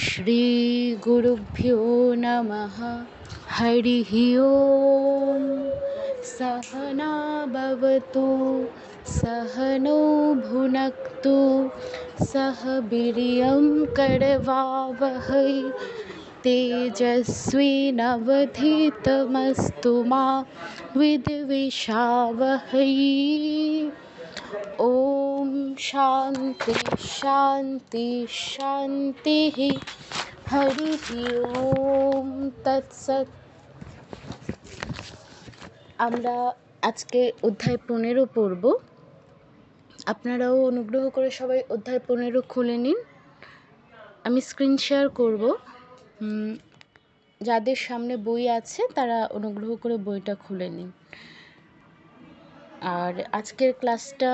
श्री गुरुभ्यो नमः। हरिः ओम। सहना भवतु सहनौ भुनक्तु सह वीर्यं करवावहै तेजस्विनावधीतमस्तु मा विद्विषावहै। ओम शांति शांति शांति। हरि ओम तत्सत। আমরা আজকে অধ্যায় 15 পড়ব। আপনারাও অনুগ্রহ করে সবাই অধ্যায় 15 খুলে নিন। আমি স্ক্রিন শেয়ার করব। যাদের সামনে বই আছে তারা অনুগ্রহ করে বইটা খুলে নিন। আর আজকের ক্লাসটা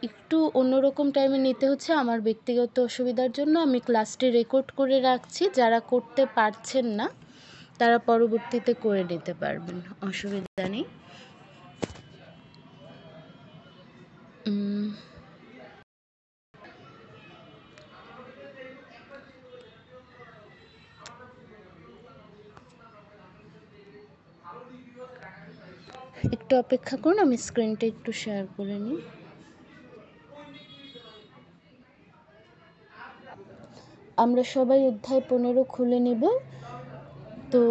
একটু অন্যরকম টাইমে নিতে হচ্ছে আমার ব্যক্তিগত অসুবিধার জন্য। আমি ক্লাসটি রেকর্ড করে রাখছি, যারা করতে পারছেন না তারা পরবর্তীতে করে নিতে পারবেন, অসুবিধা নেই। একটু অপেক্ষা করুন, আমি স্ক্রিনটা একটু শেয়ার করে নিই। আমরা সবাই অধ্যায় 15 খুলে নেব। তো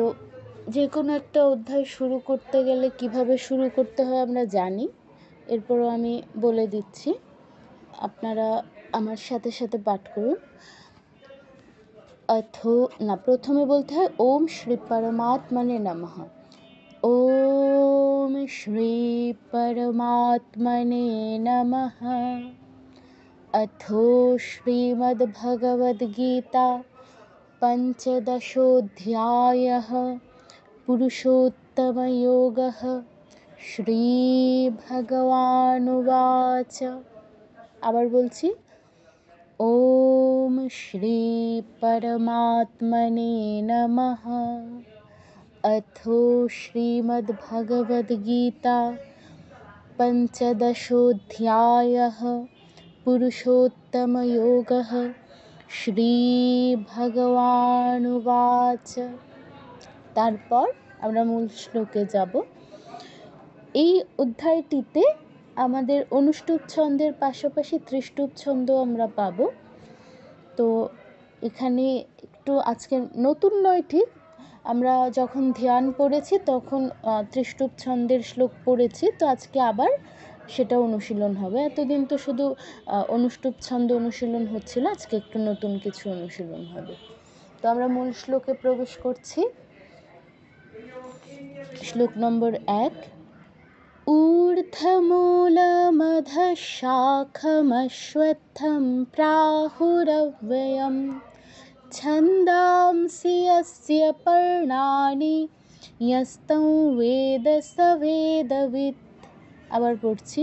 যে কোনো একটা অধ্যায় শুরু করতে গেলে কিভাবে শুরু করতে হয় আমরা জানি, এরপরও আমি বলে দিচ্ছি, আপনারা আমার সাথে সাথে পাঠ করুন। প্রথমে বলতে হয় ওম শ্রী পরমাত্মনে নমঃ। ওম শ্রী পরমাত্মনে নমঃ। अथो श्रीमद्भगवद्गीता पञ्चदशोऽध्यायः पुरुषोत्तमयोगः। श्रीभगवानुवाच। আবার বলছি, ওম শ্রী পরমাত্মনে নমঃ। अथो श्रीमद्भगवद्गीता पञ्चदशोऽध्यायः पुरुषोत्तमयोगः। শ্রীভগবানুবাচ। তারপর আমরা মূল শ্লোকে যাব। এই অধ্যায়টিতে আমাদের অনুষ্টুপ ছন্দের পাশাপাশি ত্রিষ্টুপ ছন্দ আমরা পাব। তো এখানে একটু আজকে নতুন নয় ঠিক, আমরা যখন ধ্যান পড়েছি তখন ত্রিষ্টুপ ছন্দের শ্লোক পড়েছি, তো আজকে আবার সেটা অনুশীলন হবে। এতদিন তো শুধু অনুষ্টুপ ছন্দ অনুশীলন হচ্ছিল, আজকে একটু নতুন কিছু অনুশীলন হবে। তো আমরা মূল শ্লোকে প্রবেশ করছি। শ্লোক নম্বর 1। ঊর্ধ্বমূলমধঃ শাখমশ্বত্থম প্রাহুরব্যয়ম ছন্দাংসি यस्य पर्णानि यस्तं वेद स वेदवित्। আবার পড়ছি।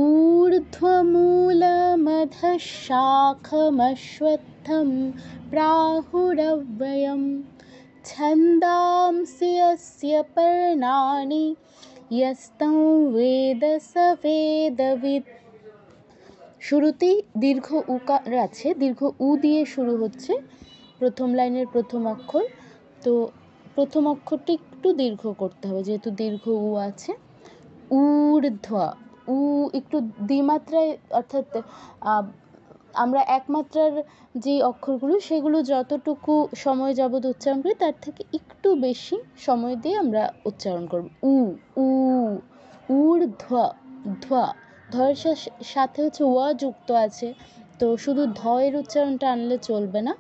ঊর্ধ্বমূলমধঃ শাখমশ্বত্থম প্রাহুরব্যয়ম ছন্দাংসি यस्य पर्णानि यस्तं वेद स वेदवित्। শুরুতেই দীর্ঘ উকার আছে, দীর্ঘ উ দিয়ে শুরু হচ্ছে প্রথম লাইনের প্রথম অক্ষর। তো প্রথম অক্ষরটি একটু দীর্ঘ করতে হবে, যেহেতু দীর্ঘ উ আছে। ঊর্ধ্ব, উ একটু দ্বিমাত্রায়, অর্থাৎ আমরা একমাত্রার যে অক্ষরগুলো সেগুলো যতটুকু সময় যাবত উচ্চারণ করি তার থেকে একটু বেশি সময় দিয়ে আমরা উচ্চারণ করব। উ উ ঊর্ধ্ব, ধ্ব, ধয়ের সাথে হচ্ছে ওয়া যুক্ত আছে, তো শুধু ধ এর উচ্চারণটা আনলে চলবে না।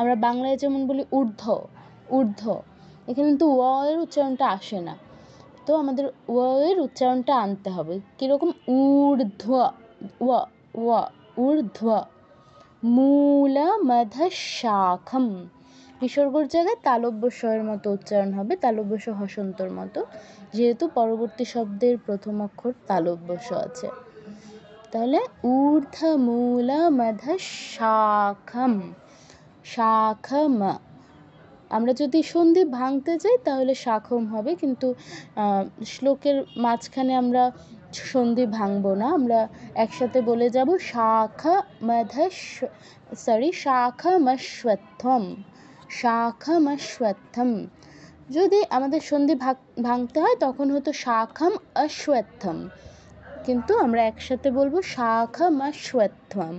আমরা বাংলায় যেমন বলি ঊর্ধ্ব ঊর্ধ্ব, এখানে কিন্তু ওয়া এর উচ্চারণটা আসে না, তো আমাদের ওয়া এর উচ্চারণটা আনতে হবে। কীরকম? ঊর্ধ্ব, ওয়া ওয়া ঊর্ধ্ব মূলমধঃ শাখম। বিসর্গর জায়গায় তালব্য স-এর মতো উচ্চারণ হবে, তালব্য স হসন্তর মতো, যেহেতু পরবর্তী শব্দের প্রথম অক্ষর তালব্য স আছে। তাহলে ঊর্ধ্বমূলমধঃ শাখম, শাখম। আমরা যদি সন্ধি ভাঙতে যাই তাহলে শাখম হবে, কিন্তু শ্লোকের মাঝখানে আমরা সন্ধি ভাঙবো না, আমরা একসাথে বলে যাব শাখামশ্বত্থম, শাখামশ্বত্থম। যদি আমাদের সন্ধি ভাঙতে হয় তখন হতো শাখাম অশ্বত্থম, কিন্তু আমরা একসাথে বলবো শাখামশ্বত্থম।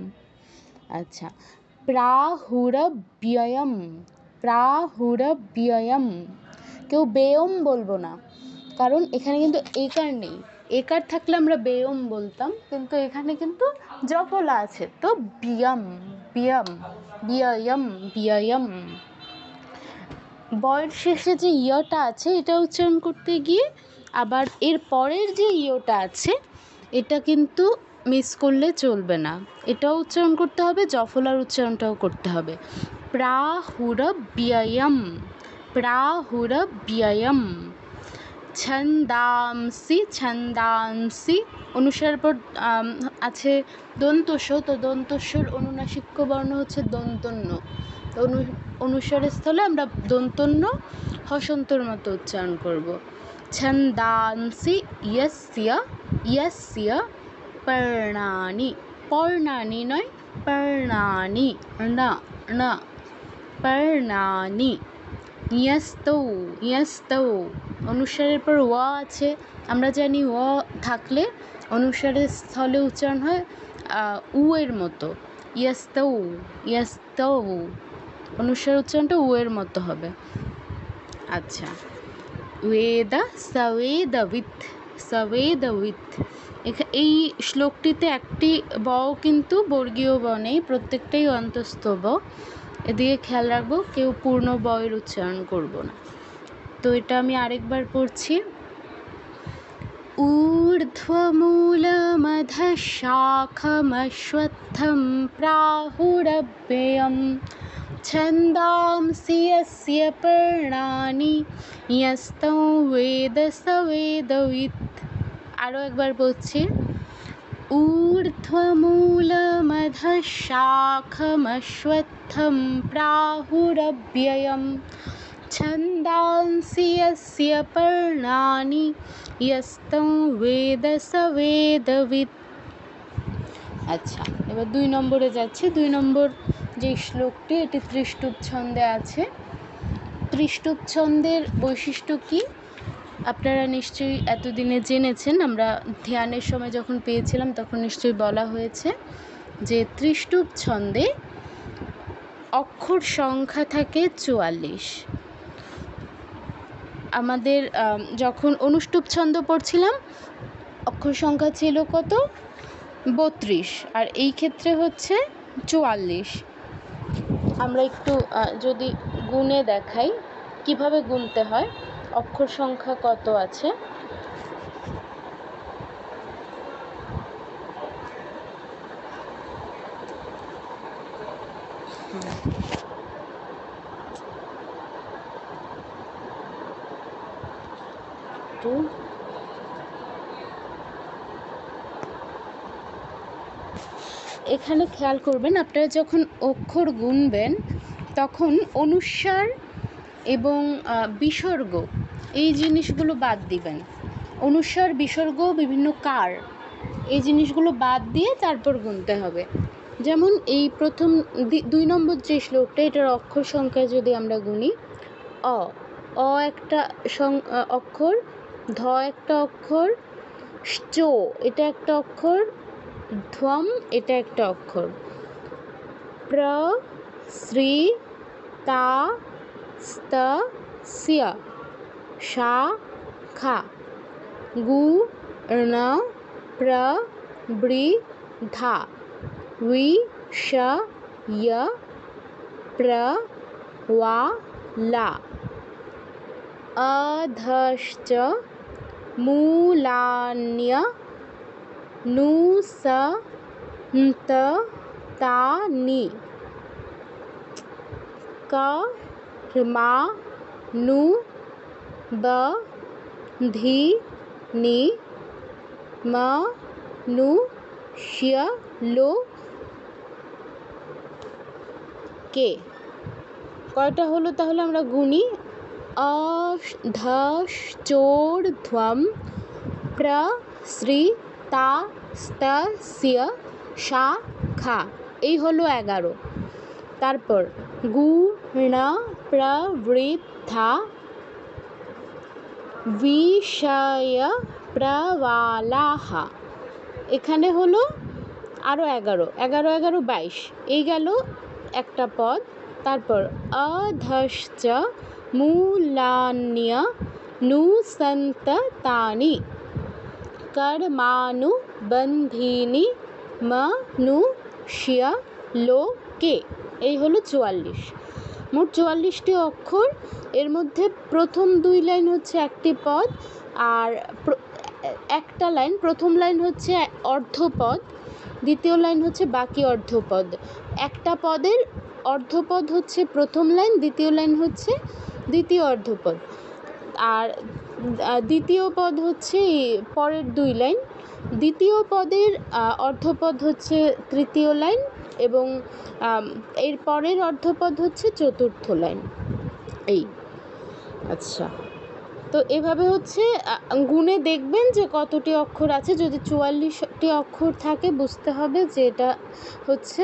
আচ্ছা, প্রাহুরব্যয়ম, প্রাহুরব্যয়ম। কেউ বেয়ম বলবো না, কারণ এখানে কিন্তু একার নেই। একার থাকলে আমরা বেয়ম বলতাম, কিন্তু এখানে কিন্তু জফলা আছে, তো বিয়ম, বিয়ম, বিয়ম, বিয়ম। বয়ের শেষে যে ইয়টা আছে এটা উচ্চারণ করতে গিয়ে আবার এর পরের যে ইয়টা আছে এটা কিন্তু মিস করলে চলবে না, এটাও উচ্চারণ করতে হবে, জফলার উচ্চারণটাও করতে হবে। প্রাহুরব্যয়ম, প্রাহুরব্যয়ম। ছন্দাংসি, ছন্দাংসি অনুসারের পর আছে দন্তস্ব, তো দন্তস্বর অনুনাসিক্য বর্ণ হচ্ছে দন্তন্য, অনুসারের স্থলে আমরা দন্তন্য হসন্তর মতো উচ্চারণ করব। ছন্দাংসি ইয়স্য, ইয়স্য পর্ণানি, পর্ণানি নয় পর্ণানি, না না, পর্ণানি। ন্যস্তৌ, ন্যস্তৌ অনুসারের পর ওয়া আছে, আমরা জানি ওয়া থাকলে অনুসারের স্থলে উচ্চারণ হয় উ এর মতো। ন্যস্তৌ, ন্যস্তৌ অনুসার উচ্চারণটা উ এর মতো হবে। আচ্ছা, বেদ সবেদবিৎ, সবেদবিৎ। এই শ্লোকটিতে একটি বও কিন্তু বর্গীয় ব নেই, প্রত্যেকটাই অন্তস্থ ব, এদিকে খেয়াল রাখবো, কেউ পূর্ণ বয়ের উচ্চারণ করব না। তো এটা আমি আরেকবার পড়ছি। ঊর্ধ্বমূলমধঃ শাখমশ্বত্থম প্রাহুরব্যয়ম ছন্দাংসি यस्य पर्णानि यस्तं वेद स वेदवित्। আরও একবার বলছি। ঊর্ধ্বমূলমধঃ শাখমশ্বত্থম প্রাহুরব্যয়ম ছন্দাংসি यस्य पर्णानि यस्तं वेद स वेदवित्। আচ্ছা, এবার 2 নম্বরে যাচ্ছি। 2 নম্বর যে শ্লোকটি, এটি ত্রিষ্টুপ ছন্দে আছে। ত্রিষ্টুপ ছন্দের বৈশিষ্ট্য কি আপনারা নিশ্চয়ই এতদিনে জেনেছেন, আমরা ধ্যানের সময় যখন পেয়েছিলাম তখন নিশ্চয়ই বলা হয়েছে যে ত্রিষ্টুপ ছন্দে অক্ষর সংখ্যা থাকে 44। আমাদের যখন অনুষ্টুপ ছন্দ পড়ছিলাম অক্ষর সংখ্যা ছিল কত? 32, আর এই ক্ষেত্রে হচ্ছে 44। আমরা একটু যদি গুণে দেখাই কিভাবে গুনতে হয়, অক্ষর সংখ্যা কত আছে। এখানে খেয়াল করবেন, আপনারা যখন অক্ষর গুনবেন তখন অনুস্বার এবং বিসর্গ এই জিনিসগুলো বাদ দিবেন। অনুস্বার, বিসর্গ, বিভিন্ন কার, এই জিনিসগুলো বাদ দিয়ে তারপর গুনতে হবে। যেমন এই প্রথম 2 নম্বর যে শ্লোকটা, এটার অক্ষর সংখ্যা যদি আমরা গুনি, অ একটা অক্ষর, ধ একটা অক্ষর, চ এটা একটা অক্ষর, ধ্বম এটা একটা অক্ষর, প্র, শ্রী, তা, স্ত, স্য, শা, খা, গু, ণ, প্র, বৃ, ধা, উই, শ, য়, প্র, ওয়া, লা, অধশ্চ মূলান্য নু, স, ন্ত, তা, নি, ক, মা, নু, ব, ধি, নি, ম, নু, শ্য, লো, কে। কয়টা হলো তাহলে আমরা গুনি? অ, ধ, চোর, ধ্বম, প্র, শ্রী তা স্তা সিয়া শা খা, এই হলো 11। তারপর গুণ প্রবৃদ্ধা বিষয় প্রবালাহা, এখানে হলো আরও 11, 11 11 22, এই গেল একটা পদ। তারপর অধশ্চ মূলান্য নুসন্ততানি কর্মানুবন্ধিনি মনুষ্য লোকে, এই হলো 44। মোট 44টি অক্ষর। এর মধ্যে প্রথম 2 লাইন হচ্ছে একটি পদ, আর একটা লাইন, প্রথম লাইন হচ্ছে অর্ধপদ, দ্বিতীয় লাইন হচ্ছে বাকি অর্ধপদ। একটা পদের অর্ধপদ হচ্ছে প্রথম লাইন, দ্বিতীয় লাইন হচ্ছে দ্বিতীয় অর্ধপদ, আর দ্বিতীয় পদ হচ্ছে পরের 2 লাইন। দ্বিতীয় পদের অর্ধপদ হচ্ছে তৃতীয় লাইন, এবং এর পরের অর্ধপদ হচ্ছে চতুর্থ লাইন। এই আচ্ছা, তো এভাবে হচ্ছে গুণে দেখবেন যে কতটি অক্ষর আছে। যদি 44টি অক্ষর থাকে বুঝতে হবে যে এটা হচ্ছে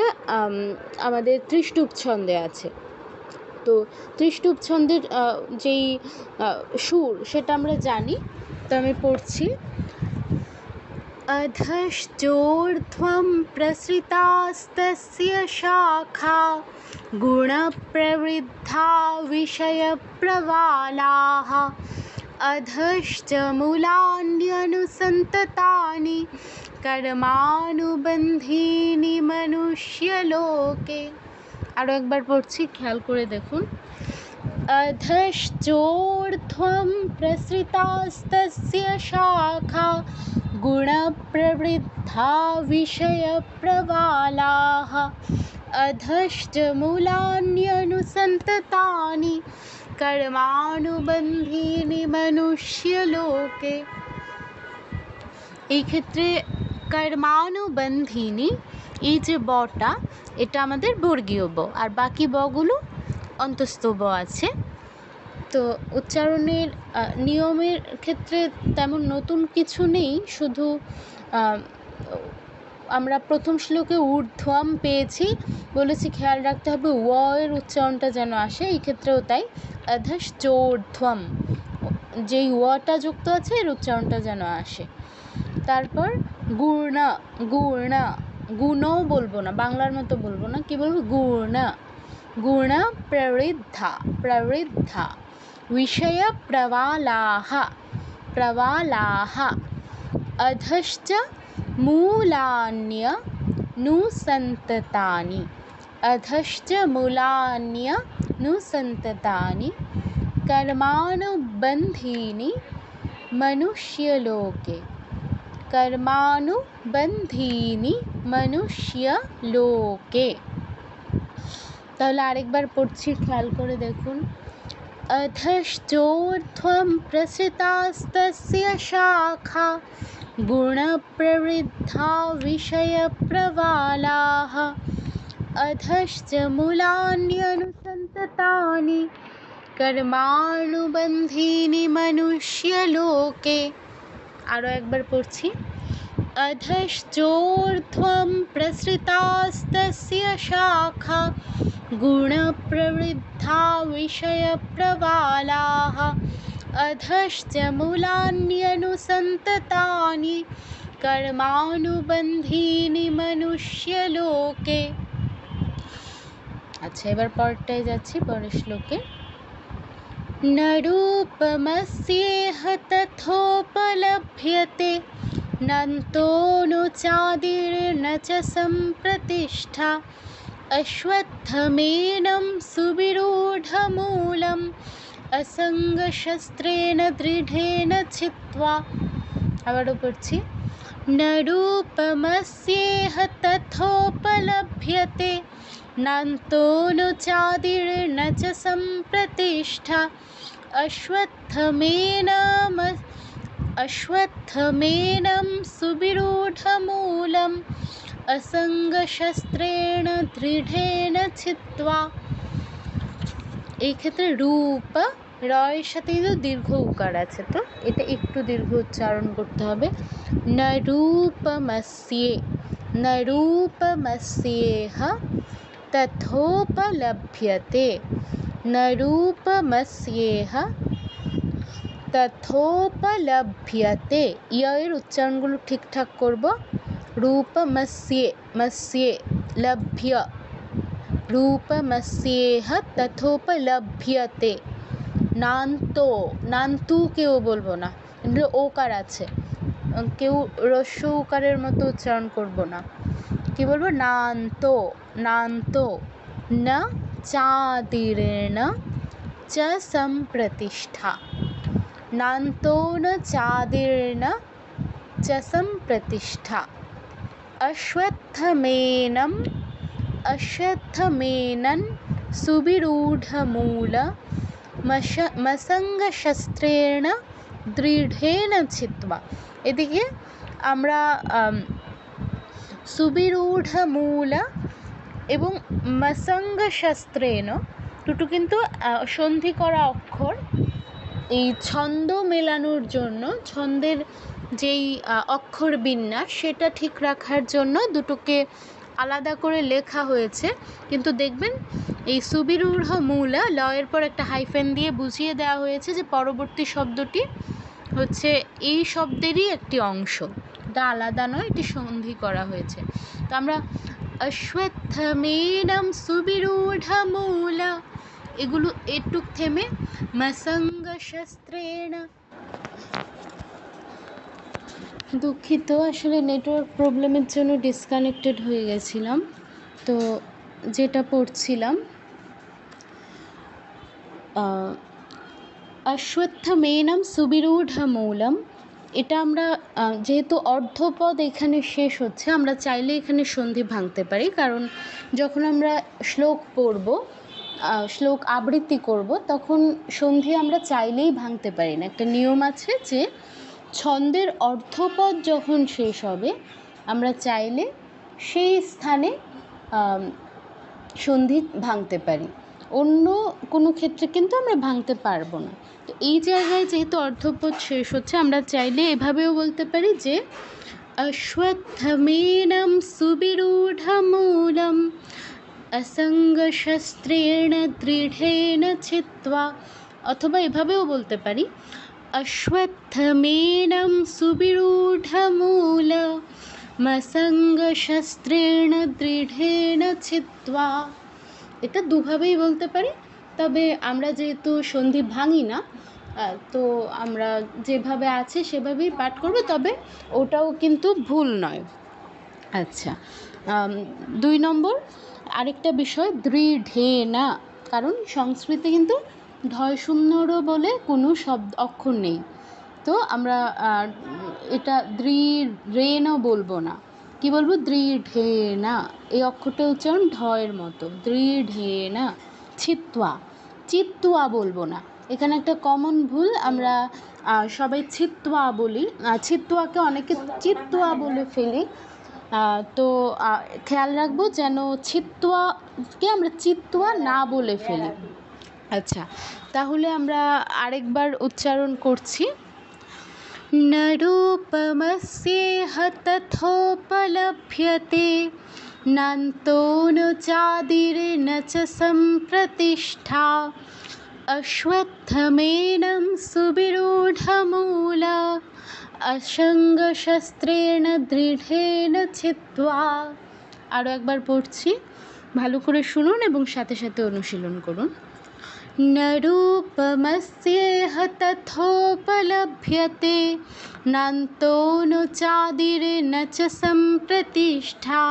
আমাদের ত্রিষ্টুপ ছন্দে আছে। তো ত্রিষ্টুপ ছন্দের যেই সুর সেটা আমরা জানি, তো আমি পড়ছি। अधश्चोर्ध्वं प्रसृतास्तस्य शाखा गुणप्रवृद्धा विषयप्रवालाः अधश्च मूलान्यनुसन्ततानि कर्मानुबन्धीनि मनुष्यलोके। আরও একবার পড়ছি, খেয়াল করে দেখুন। अधश्चोर्ध्वं प्रसृतास्तस्य शाखा गुणप्रवृद्धा विषयप्रवालाः अधश्च मूलान्यनुसन्ततानि कर्मानुबन्धीनि मनुष्यलोके। এই ক্ষেত্রে কর্মানুবন্ধিনী, এই যে বটা, এটা আমাদের বর্গীয় ব, আর বাকি বগুলো অন্তস্থ ব আছে। তো উচ্চারণের নিয়মের ক্ষেত্রে তেমন নতুন কিছু নেই, শুধু আমরা প্রথম শ্লোকে ঊর্ধ্বম পেয়েছি, বলেছি খেয়াল রাখতে হবে ও এর উচ্চারণটা যেন আসে, এই ক্ষেত্রেও তাই। অধশ্চোর্ধ্বম, যেই ওটা যুক্ত আছে এর উচ্চারণটা যেন আসে। তারপর গুণ, গুণ, গুণও বলবো না, বাংলার মতো বলবো না, কি বলবো? গুণ, গুণ প্রবৃদ্ধা, প্রবৃদ্ধা विषय प्रवालाः, प्रवालाः अधश्च मूलान्यनुसन्ततानि, अधश्च मूलान्यनुसन्ततानि कर्मानुबन्धीनि मनुष्यलोके, कर्मानुबन्धीनि मनुष्यलोके। তাহলে আরেকবার পড়ছি, খেয়াল করে দেখুন। अधश्चोर्ध्वं प्रसृतास्तस्य शाखा गुणप्रवृद्धा विषयप्रवालाः अधश्च मूलान्यनुसन्ततानि कर्मानुबन्धीनि मनुष्यलोके। আরও একবার পড়ছি। अधश्चोर्ध्वं प्रसृतास्तस्य शाखा गुणप्रवृद्धा विषयप्रवालाः अधश्च मूलान्यनुसन्ततानि कर्मानुबन्धीनि मनुष्यलोके। আচ্ছা, এবার পরেরটায় যাচ্ছি, পরের শ্লোকে। न रूपमस्येह तथोपलभ्यते नन्तोऽनुचादिर्न च सम्प्रतिष्ठा अश्वत्थमेनं सुविरूढमूलम् असङ्गशस्त्रेण दृढेन छित्त्वा। আবারও পড়ছি। न रूपमस्येह तथोपलभ्यते नान्तोऽनुचादिर्न च सम्प्रतिष्ठा अश्वत्थमेनं सुविरूढमूलम् असङ्गशस्त्रेण दृढेन छित्त्वा। এই ক্ষেত্রে রূপ, রয়ের সাথে কিন্তু দীর্ঘ উকার আছে, তো এটা একটু দীর্ঘ উচ্চারণ করতে হবে। নরূপমস্যে, নরূপমস্যেহ তথোপলভ্যতে, নরূপমস্যেহ তথোপলভ্যতে। এর উচ্চারণগুলো ঠিকঠাক করব। রূপমস্যে, মস্যে, লভ্য, রূপমস্যেহ তথোপলভ্যতে। নান্তো, নান্তু কেউ বলবো না, কিন্তু ওকার আছে, কেউ রস্য উকারের মতো উচ্চারণ করব না। কি বলবো? নান্তো, নান্তো। না চাদিরেণ চ সম্প্রতিষ্ঠা, নান্তো ন চাদিরেণ চ সম্প্রতিষ্ঠা। অশ্বত্থমেनं, অশ্বত্থমেनं সুবিরূঢ়মূল মসঙ্গশস্ত্রেণ দৃঢ়েন ছিত্ত্বা। এদিকে আমরা সুবিরূঢ়মূল এবং মসঙ্গশস্ত্রেণ দুটো কিন্তু সন্ধি করা অক্ষর। এই ছন্দ মেলানোর জন্য, ছন্দের যেই অক্ষর বিন্যাস সেটা ঠিক রাখার জন্য দুটোকে আলাদা করে লেখা হয়েছে। কিন্তু দেখবেন এই সুবিরূঢ়মূল লয়ের পর একটা হাইফেন দিয়ে বুঝিয়ে দেওয়া হয়েছে যে পরবর্তী শব্দটি হচ্ছে এই শব্দেরই একটি অংশ, এটা আলাদা নয়, এটি সন্ধি করা হয়েছে। তো আমরা অশ্বত্থমেनं সুবিরূঢ়মূল, এগুলো এটুক থেমে মসঙ্গশস্ত্রেণ। দুঃখিত, আসলে নেটওয়ার্ক প্রবলেমের জন্য ডিসকানেক্টেড হয়ে গেছিলাম। তো যেটা পড়ছিলাম, অশ্বত্থমেनं সুবিরূঢ়মূলম, এটা আমরা যেহেতু অর্ধপদ এখানে শেষ হচ্ছে, আমরা চাইলে এখানে সন্ধি ভাঙতে পারি, কারণ যখন আমরা শ্লোক পড়ব, শ্লোক আবৃত্তি করব, তখন সন্ধি আমরা চাইলেই ভাঙতে পারি না। একটা নিয়ম আছে যে ছন্দের অর্ধপদ যখন শেষ হবে আমরা চাইলে সেই স্থানে সন্ধি ভাঙতে পারি, অন্য কোনো ক্ষেত্রে কিন্তু আমরা ভাঙতে পারবো না। তো এই জায়গায় যেহেতু অর্ধপদ শেষ হচ্ছে, আমরা চাইলে এভাবেও বলতে পারি যে অশ্বত্থমেनं সুবিরূঢ়মূলম অসঙ্গশস্ত্রেণ দৃঢ়েন ছিত্ত্বা। অথবা এভাবেও বলতে পারি অশ্বত্থমেनं সুবিরূঢ়মূল মসঙ্গশস্ত্রেণ দৃঢ়েন ছিত্ত্বা। এটা দুভাবেই বলতে পারি, তবে আমরা যেহেতু সন্ধি ভাঙি না, তো আমরা যেভাবে আছে সেভাবেই পাঠ করব, তবে ওটাও কিন্তু ভুল নয়। আচ্ছা, 2 নম্বর আরেকটা বিষয়, দৃঢ়েনা, কারণ সংস্কৃতে কিন্তু ঢয় শূন্যরও বলে কোনো শব্দ অক্ষর নেই, তো আমরা এটা দৃঢ়েনা বলবো না, কি বলবো? দৃঢ়েনা। এই অক্ষরটা উচ্চারণ ঢয়ের মতো, দৃঢ়েনা। ছিত্ত্বা, চিত্ত্বা বলবো না, এখানে একটা কমন ভুল, আমরা সবাই ছিত্ত্বা বলি, ছিত্ত্বাকে অনেকে চিত্ত্বা বলে ফেলি। তো খেয়াল রাখবো যেন ছিত্ত্বাকে আমরা চিত্ত্বা না বলে ফেলি। আচ্ছা, তাহলে আমরা আরেকবার উচ্চারণ করছি। নরূপমস্যেহ তথোপলভ্যতে, নান্তো ন চাদিরেণ চ সম্প্রতিষ্ঠা। অশ্বত্থমেनं সুবিরূঢ়মূল অসঙ্গশস্ত্রেণ দৃঢ়েন ছিত্ত্বা। আরও একবার পড়ছি, ভালো করে শুনুন এবং সাথে সাথে অনুশীলন করুন। নরূপমস্যেহ তথোপলভ্যতে, নান্তো ন চাদিরেণ চ সম্প্রতিষ্ঠা।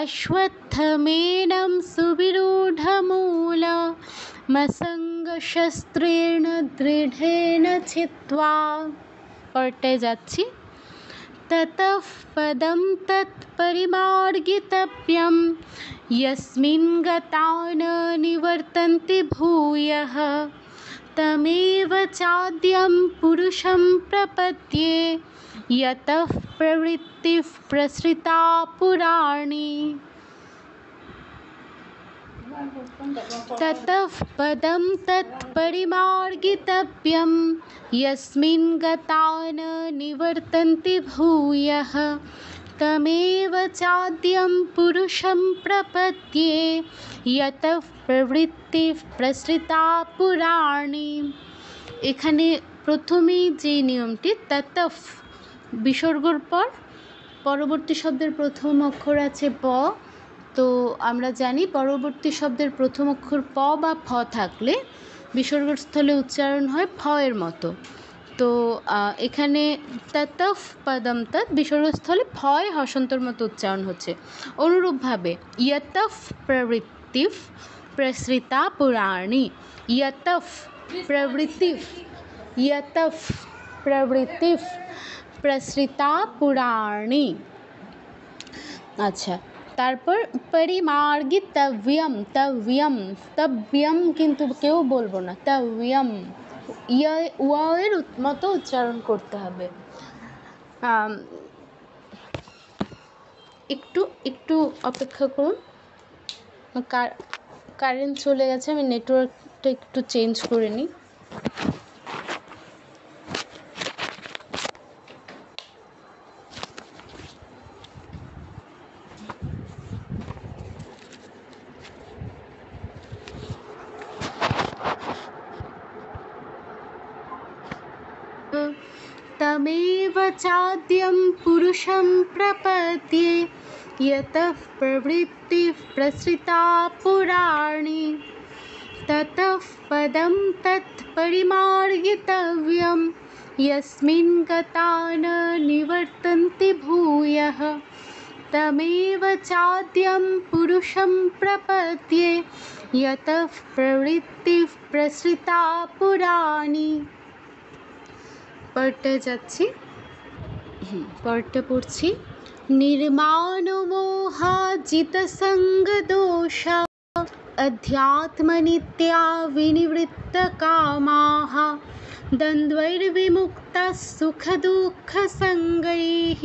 অশ্বত্থমেनं সুবিরূঢ়মূল মসঙ্গশস্ত্রেণ দৃঢ়েন ছিত্ত্বা। পরেরটায় যাচ্ছি। ততঃ পদম তৎপরিমার্গিতব্যম यस्मिन् गता न निवर्तन्ते भूयः, तमेव चाद्यं पुरुषं प्रपद्ये यतः प्रवृत्तिः प्रसृता पुराणी। ततः पदं तत्परिमार्गितव्यं यस्मिन् गता न निवर्तन्ति भूयः तमेव चाद्यं पुरुषं प्रपद्ये यतः प्रवृत्तिः प्रसृता पुराणे। এখানে প্রথমেই যে নিয়মটি ততফ বিসর্গর পর পরবর্তী শব্দের প্রথম অক্ষর আছে প। তো আমরা জানি পরবর্তী শব্দের প্রথম অক্ষর প বা ফ থাকলে বিসর্গর স্থলে উচ্চারণ হয় ফ এর মতো। তো এখানে ততফ পদম তৎ বিসর্গস্থলে ফয় হসন্তর মতো উচ্চারণ হচ্ছে। অনুরূপভাবে ইয়তফ প্রবৃত্তিফ প্রসৃতা পুরাণী, ইয়তফ প্রবৃত্তিফ, ইয়তফ প্রবৃত্তিফ প্রসৃতা পুরাণী। আচ্ছা, তারপর পরিমার্গিতব্যম, তব্যম, তব্যম কিন্তু কেউ বলবো না, তব্যম ওয়া এর মতো উচ্চারণ করতে হবে। একটু একটু অপেক্ষা করুন, কারেন্ট চলে গেছে, আমি নেটওয়ার্কটা একটু চেঞ্জ করে নিই। तमेव चाद्यं पुरुषं प्रपद्ये यतः प्रवृत्तिः प्रसृता पुराणे ततः पदं तत्परिमार्गितव्यं यस्मिन् गता न निवर्तन्ति भूयः तमेव चाद्यं पुरुषं प्रपद्ये यतः प्रवृत्तिः प्रसृता पुराणे। পরটা যাচ্ছি, পরটা পড়ছি। निर्माणमोहाजितसङ्गदोषा अध्यात्मनित्या विनिवृत्तकामाः द्वन्द्वैर्विमुक्ताः सुखदुःखसङ्गैः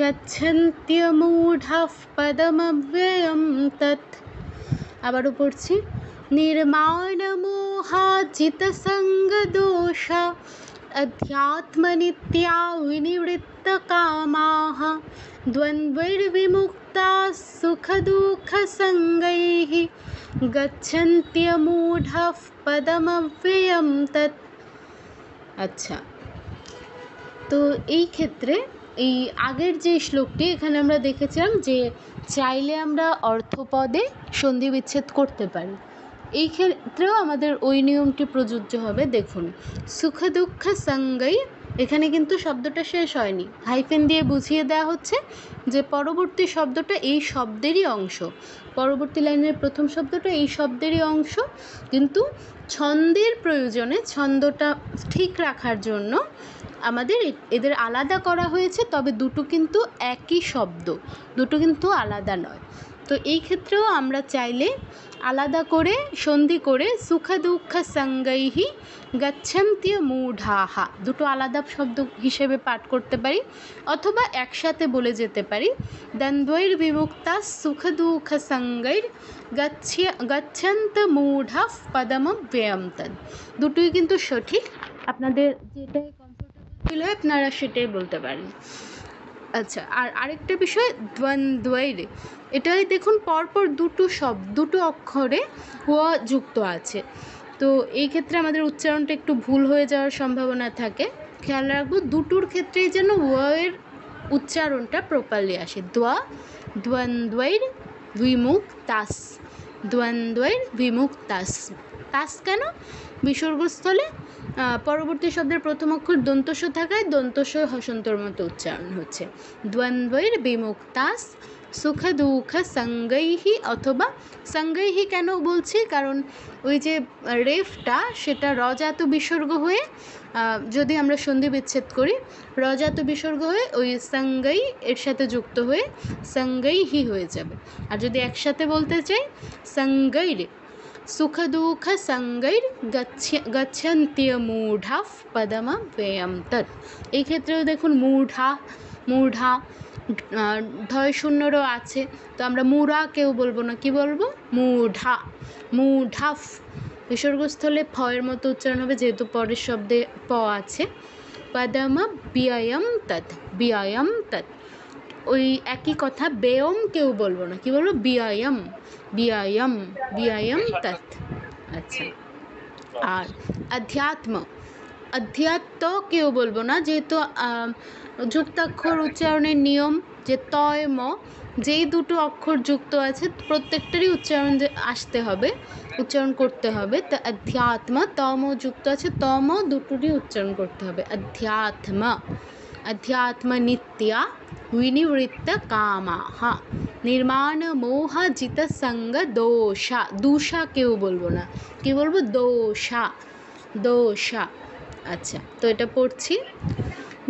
गच्छन्त्यमूढाः पदमव्ययं तत्। আবারও পড়ছি। निर्माणमोहाजितसङ्गदोषा अध्यात्मनित्या विनिवृत्तकामाः द्वन्द्वैर्विमुक्ताः सुखदुःखसङ्गैः गच्छन्त्यमूढाः पदमव्ययं तत्। আচ্ছা, তো এই ক্ষেত্রে এই আগের যে শ্লোকটি এখানে আমরা দেখেছিলাম যে চাইলে আমরা অর্থপদে সন্ধি বিচ্ছেদ করতে পারি, এই ক্ষেত্রেও আমাদের ওই নিয়মটি প্রযোজ্য হবে। দেখুন, সুখ দুঃখ সঙ্গই, এখানে কিন্তু শব্দটা শেষ হয়নি, হাইফেন দিয়ে বুঝিয়ে দেওয়া হচ্ছে যে পরবর্তী শব্দটা এই শব্দেরই অংশ, পরবর্তী লাইনের প্রথম শব্দটা এই শব্দেরই অংশ, কিন্তু ছন্দের প্রয়োজনে ছন্দটা ঠিক রাখার জন্য আমাদের এদের আলাদা করা হয়েছে, তবে দুটো কিন্তু একই শব্দ, দুটো কিন্তু আলাদা নয়। তো এই ক্ষেত্রেও আমরা চাইলে আলাদা করে সন্ধি করে সুখ দুঃখ সঙ্গৈহি গচ্ছন্ত্য মূঢ়াহা দুটো আলাদা শব্দ হিসেবে পাঠ করতে পারি, অথবা একসাথে বলে যেতে পারি দ্বন্দ্বৈর বিমুক্তা সুখ দুঃখ সঙ্গৈর গচ্ছন্ত মূঢ়া পদমব্যয়ম তদ। দুটোই কিন্তু সঠিক, আপনাদের যেটাই কমফোর্টেবল ফিল হয় আপনারা সেটাই বলতে পারেন। আচ্ছা, আর আরেকটা বিষয় দ্বন্দ্বৈর, এটাই দেখুন পরপর দুটো অক্ষরে ও যুক্ত আছে, তো এই ক্ষেত্রে আমাদের উচ্চারণটা একটু ভুল হয়ে যাওয়ার সম্ভাবনা থাকে, খেয়াল রাখবো দুটোর ক্ষেত্রেই যেন ওয়ের উচ্চারণটা প্রপারলি আসে। দ্বন্দ্বৈর বিমুক্তাস, দ্বন্দ্বৈর বিমুক্তাস, তাস কেন? বিসর্গস্থলে পরবর্তী শব্দের প্রথম অক্ষর দন্তস্ব থাকায় দন্তস্ব হসন্তর মতো উচ্চারণ হচ্ছে। দ্বন্দ্বৈর বিমুক্তাস সুখ দুঃখ সঙ্গৈহি, অথবা সঙ্গৈহি কেন বলছি, কারণ ওই যে রেফটা সেটা রজাত বিসর্গ হয়ে, যদি আমরা সন্ধি বিচ্ছেদ করি রজাত বিসর্গ হয়ে ওই সঙ্গৈ এর সাথে যুক্ত হয়ে সঙ্গৈহি হয়ে যাবে। আর যদি একসাথে বলতে চাই সঙ্গৈর সুখ দুঃখ সঙ্গৈর গচ্ছন্ত্য মূঢ়া পদমব্যয়ম তৎ। এই ক্ষেত্রেও দেখুন মূঢ়া মূঢ়া, ঢয় শূন্যরও আছে, তো আমরা মুরা কেউ বলবো না, কি বলবো? মূঢ়া, মূঢ়াফ। বিসর্গস্থলে ফ এর মতো উচ্চারণ হবে, যেহেতু পরের শব্দে প আছে। পদম ব্যয়ম তৎ, ব্যয়ম তৎ। ওই একই কথা, ব্যয়ম কেউ বলবো না, কি বলবো? ব্যয়ম, ব্যয়ম, ব্যয়ম তৎ। আচ্ছা, আর অধ্যাত্ম, অধ্যাত্ম কেউ বলবো না, যেহেতু যুক্তাক্ষর উচ্চারণের নিয়ম যে তয় ম, যেই দুটো অক্ষর যুক্ত আছে প্রত্যেকটারই উচ্চারণ আসতে হবে, উচ্চারণ করতে হবে। তো অধ্যাত্ম, তম যুক্ত আছে, তম দুটোরই উচ্চারণ করতে হবে। অধ্যাত্ম, অধ্যাত্ম নিত্যা विनिवृत्त कामाः निर्माण मोह जित संग दोषा, दूषा কেউ বলবো না, কি বলবো? দোষা, দোষা। আচ্ছা, তো এটা পড়ছি।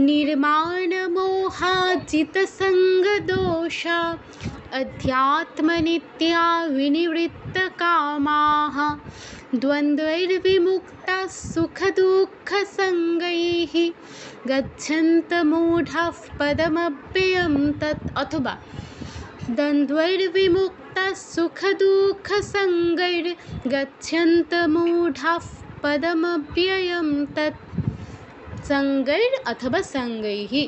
निर्माण मोह जित संग दोषा अध्यात्म नित्या विनिवृत्त कामाः द्वन्द्वैर्विमुक्ता सुख दुःख संगैः गच्छन्त मूढाः पदमव्ययं तत्। अथवा द्वन्द्वैर्विमुक्ता सुख दुःख संगैर्गच्छन्त मूढाः पदमव्ययं तत्। संगैर अथवा संगैहि,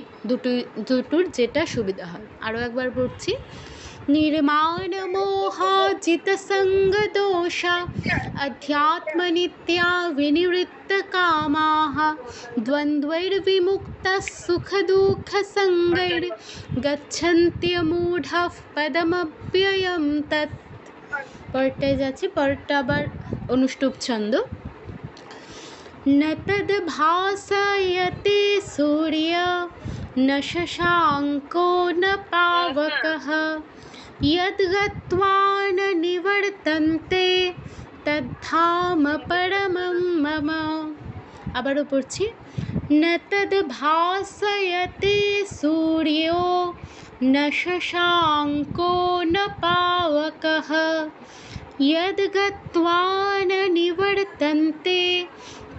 দুটোর যেটা সুবিধা হয়। আরও একবার পড়ছি। निर्माण मोह जित संग दोषा अध्यात्म नित्या विनिवृत्त कामाः द्वन्द्वैर्विमुक्ता सुख दुःख संगैर् गच्छन्त्य मूढाः पदमव्ययं तत्। পরেরটায় যাচ্ছি, পরেরটা আবার অনুষ্টুপ ছন্দ। न तद्भासयते सूर्य न शशाङ्को न पावकः यद्गत्वा न निवर्तन्ते तद्धाम परमं मम। আবারও পড়ছি। न तद्भासयते सूर्यो न शशाङ्को न पावकः यद्गत्वा न निवर्तन्ते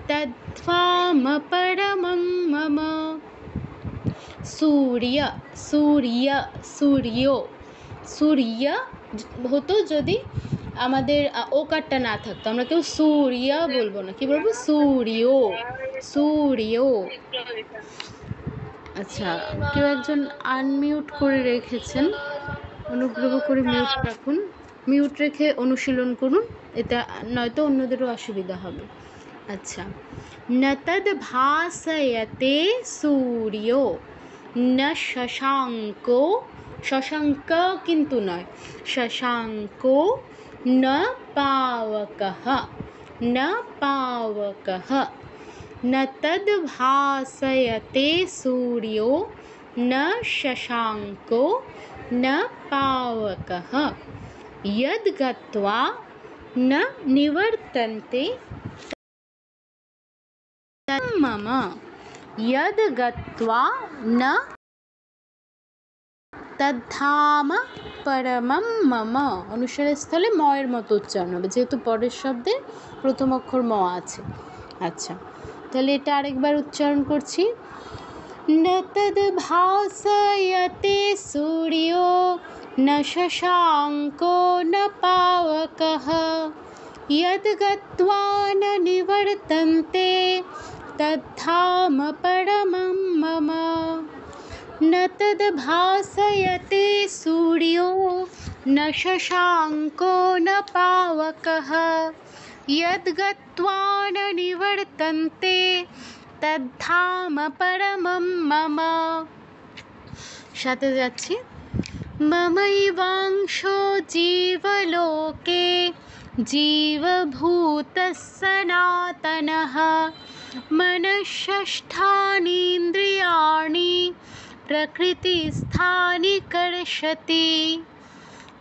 तद्धाम परमं मम। सूर्य, सूर्य, सूर्यो, सूर्य হতো যদি আমাদের ওকারটা না থাকতো, আমরা কেউ সূর্য বলবো না, কি বলবো? সূর্য, সূর্য। আচ্ছা, কেউ একজন আনমিউট করে রেখেছেন, অনুগ্রহ করে মিউট রাখুন, মিউট রেখে অনুশীলন করুন, এটা নয়তো অন্যদেরও অসুবিধা হবে। আচ্ছা, न तद्भासयते सूर्यो न शशाङ्को, शशाङ्क কিন্তু নয়, शशाङ्को न पावकः, न पावकः। न तद्भासयते सूर्यो न शशाङ्को न पावकः यद्गत्वा न निवर्तन्ते मम, यद्गत्वा न तद्धाम परमं मम। অনুসারের স্থলে ম এর মতো উচ্চারণ হবে, যেহেতু পরের শব্দের প্রথম অক্ষর ম আছে। আচ্ছা, তাহলে এটা আরেকবার উচ্চারণ করছি। न तद्भासयते सूर्यो न शशाङ्को न पावकः यद्गत्वा न निवर्तन्ते तद्धाम परमं मम। न तद्भासयते सूर्यो न शशाङ्को न पावकः यद्गत्वा न निवर्तन्ते तद्धाम परमं मम। সাথে যাচ্ছি। ममैवांशो जीवलोके जीवभूतः सनातनः मनःषष्ठानीन्द्रियाणि प्रकृतिस्थानि कर्षति।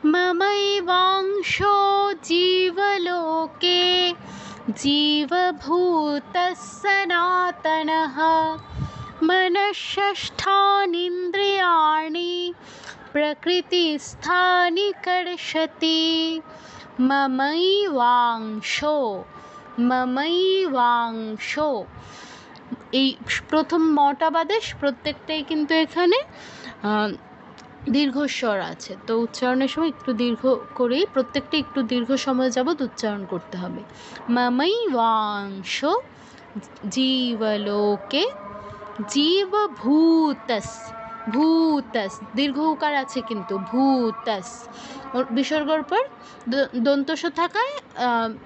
ममैवांशो जीवलोके जीवभूतः सनातनः मनःषष्ठानीन्द्रियाणि प्रकृतिस्थानि कर्षति। ममैवांशो, ममैवांशो, এই প্রথম মটা বাদে প্রত্যেকটাই কিন্তু এখানে দীর্ঘস্বর আছে, তো উচ্চারণের সময় একটু দীর্ঘ করেই প্রত্যেকটা একটু দীর্ঘ সময় যাবৎ উচ্চারণ করতে হবে। মমৈবাংশ জীবলোকে জীবভূতস, ভূতস দীর্ঘ উকার আছে কিন্তু, ভূতস বিসর্গর পর দন্তস থাকায়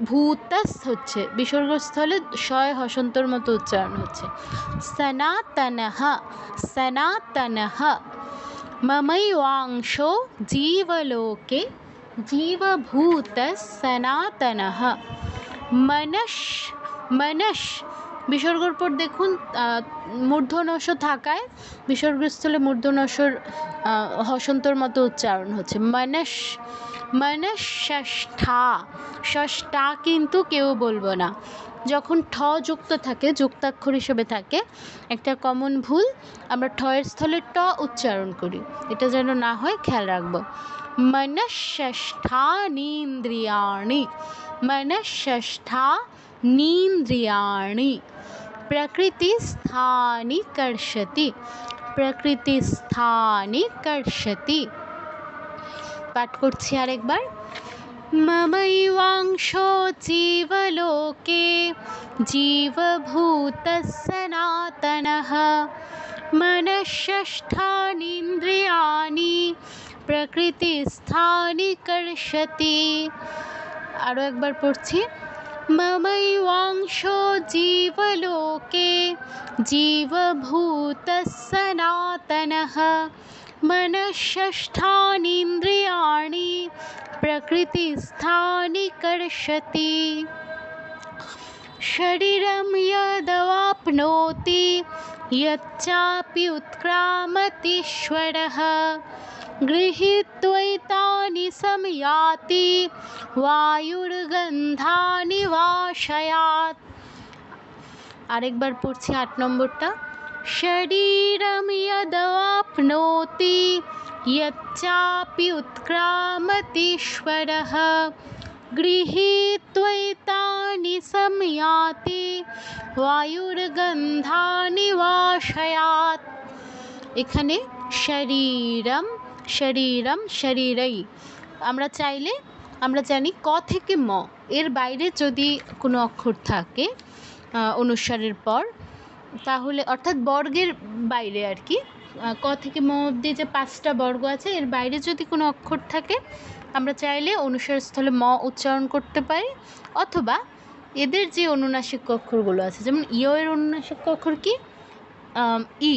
ভূতস হচ্ছে, বিসর্গস্থলে শয় হসন্তর মতো উচ্চারণ হচ্ছে। সনাতনঃ, সনাতনঃ। মমৈবাংশো জীবলোকে জীবভূতস সনাতনঃ। মনস, মনস বিসর্গর পর দেখুন মূর্ধনস থাকায় বিসর্গস্থলে মূর্ধনসর হসন্তর মতো উচ্চারণ হচ্ছে। মনস, মনস ষষ্ঠা, ষষ্ঠা কিন্তু কেউ বলবো না। যখন ঠ যুক্ত থাকে, যুক্তাক্ষর হিসেবে থাকে, একটা কমন ভুল, আমরা ঠ এর স্থলে ট উচ্চারণ করি, এটা যেন না হয় খেয়াল রাখবো। মনঃষষ্ঠানীন্দ্রিয়াণি, মনঃষষ্ঠানীন্দ্রিয়াণি। প্রকৃতিस्थानि कर्षति, প্রকৃতিस्थानि कर्षति। পাঠ করছি আরেকবার। মমৈবাংশো জীবলোকে জীবভূতঃ সনাতনঃ। মনঃষষ্ঠানীন্দ্রিয়াণি প্রকৃতিस्थानि कर्षति। আরও একবার পড়ছি। মমৈবাংশো জীবলোকে জীবভূতঃ সনাতনঃ। মনঃষষ্ঠানীন্দ্রিয়াণি প্রকৃতিस्थानि कर्षति। শরীরম যদवाप्नोति यच्चापि उत्क्रामतीश्वरः गृहीत्वैतानि संयाति वायुर्गन्धानि वाशयात्। আরেকবার পড়ছি 8 নম্বরটা। শরীরম যদवाप्नोति यच्चापि उत्क्रामतीश्वरः गृहीत्वैतानि संयाति वायुर्गन्धानि वाशयात्। এখানে শরীরম, শরীরম, শরীরই আমরা চাইলে, আমরা জানি ক থেকে ম এর বাইরে যদি কোনো অক্ষর থাকে অনুস্বারের পর, তাহলে অর্থাৎ বর্গের বাইরে আর কি, ক থেকে ম অবধি যে 5টা বর্গ আছে এর বাইরে যদি কোনো অক্ষর থাকে আমরা চাইলে অনুস্বার স্থলে ম উচ্চারণ করতে পারি, অথবা এদের যে অনুনাসিক অক্ষরগুলো আছে, যেমন ইয় এর অনুনাসিক অক্ষর কি ই।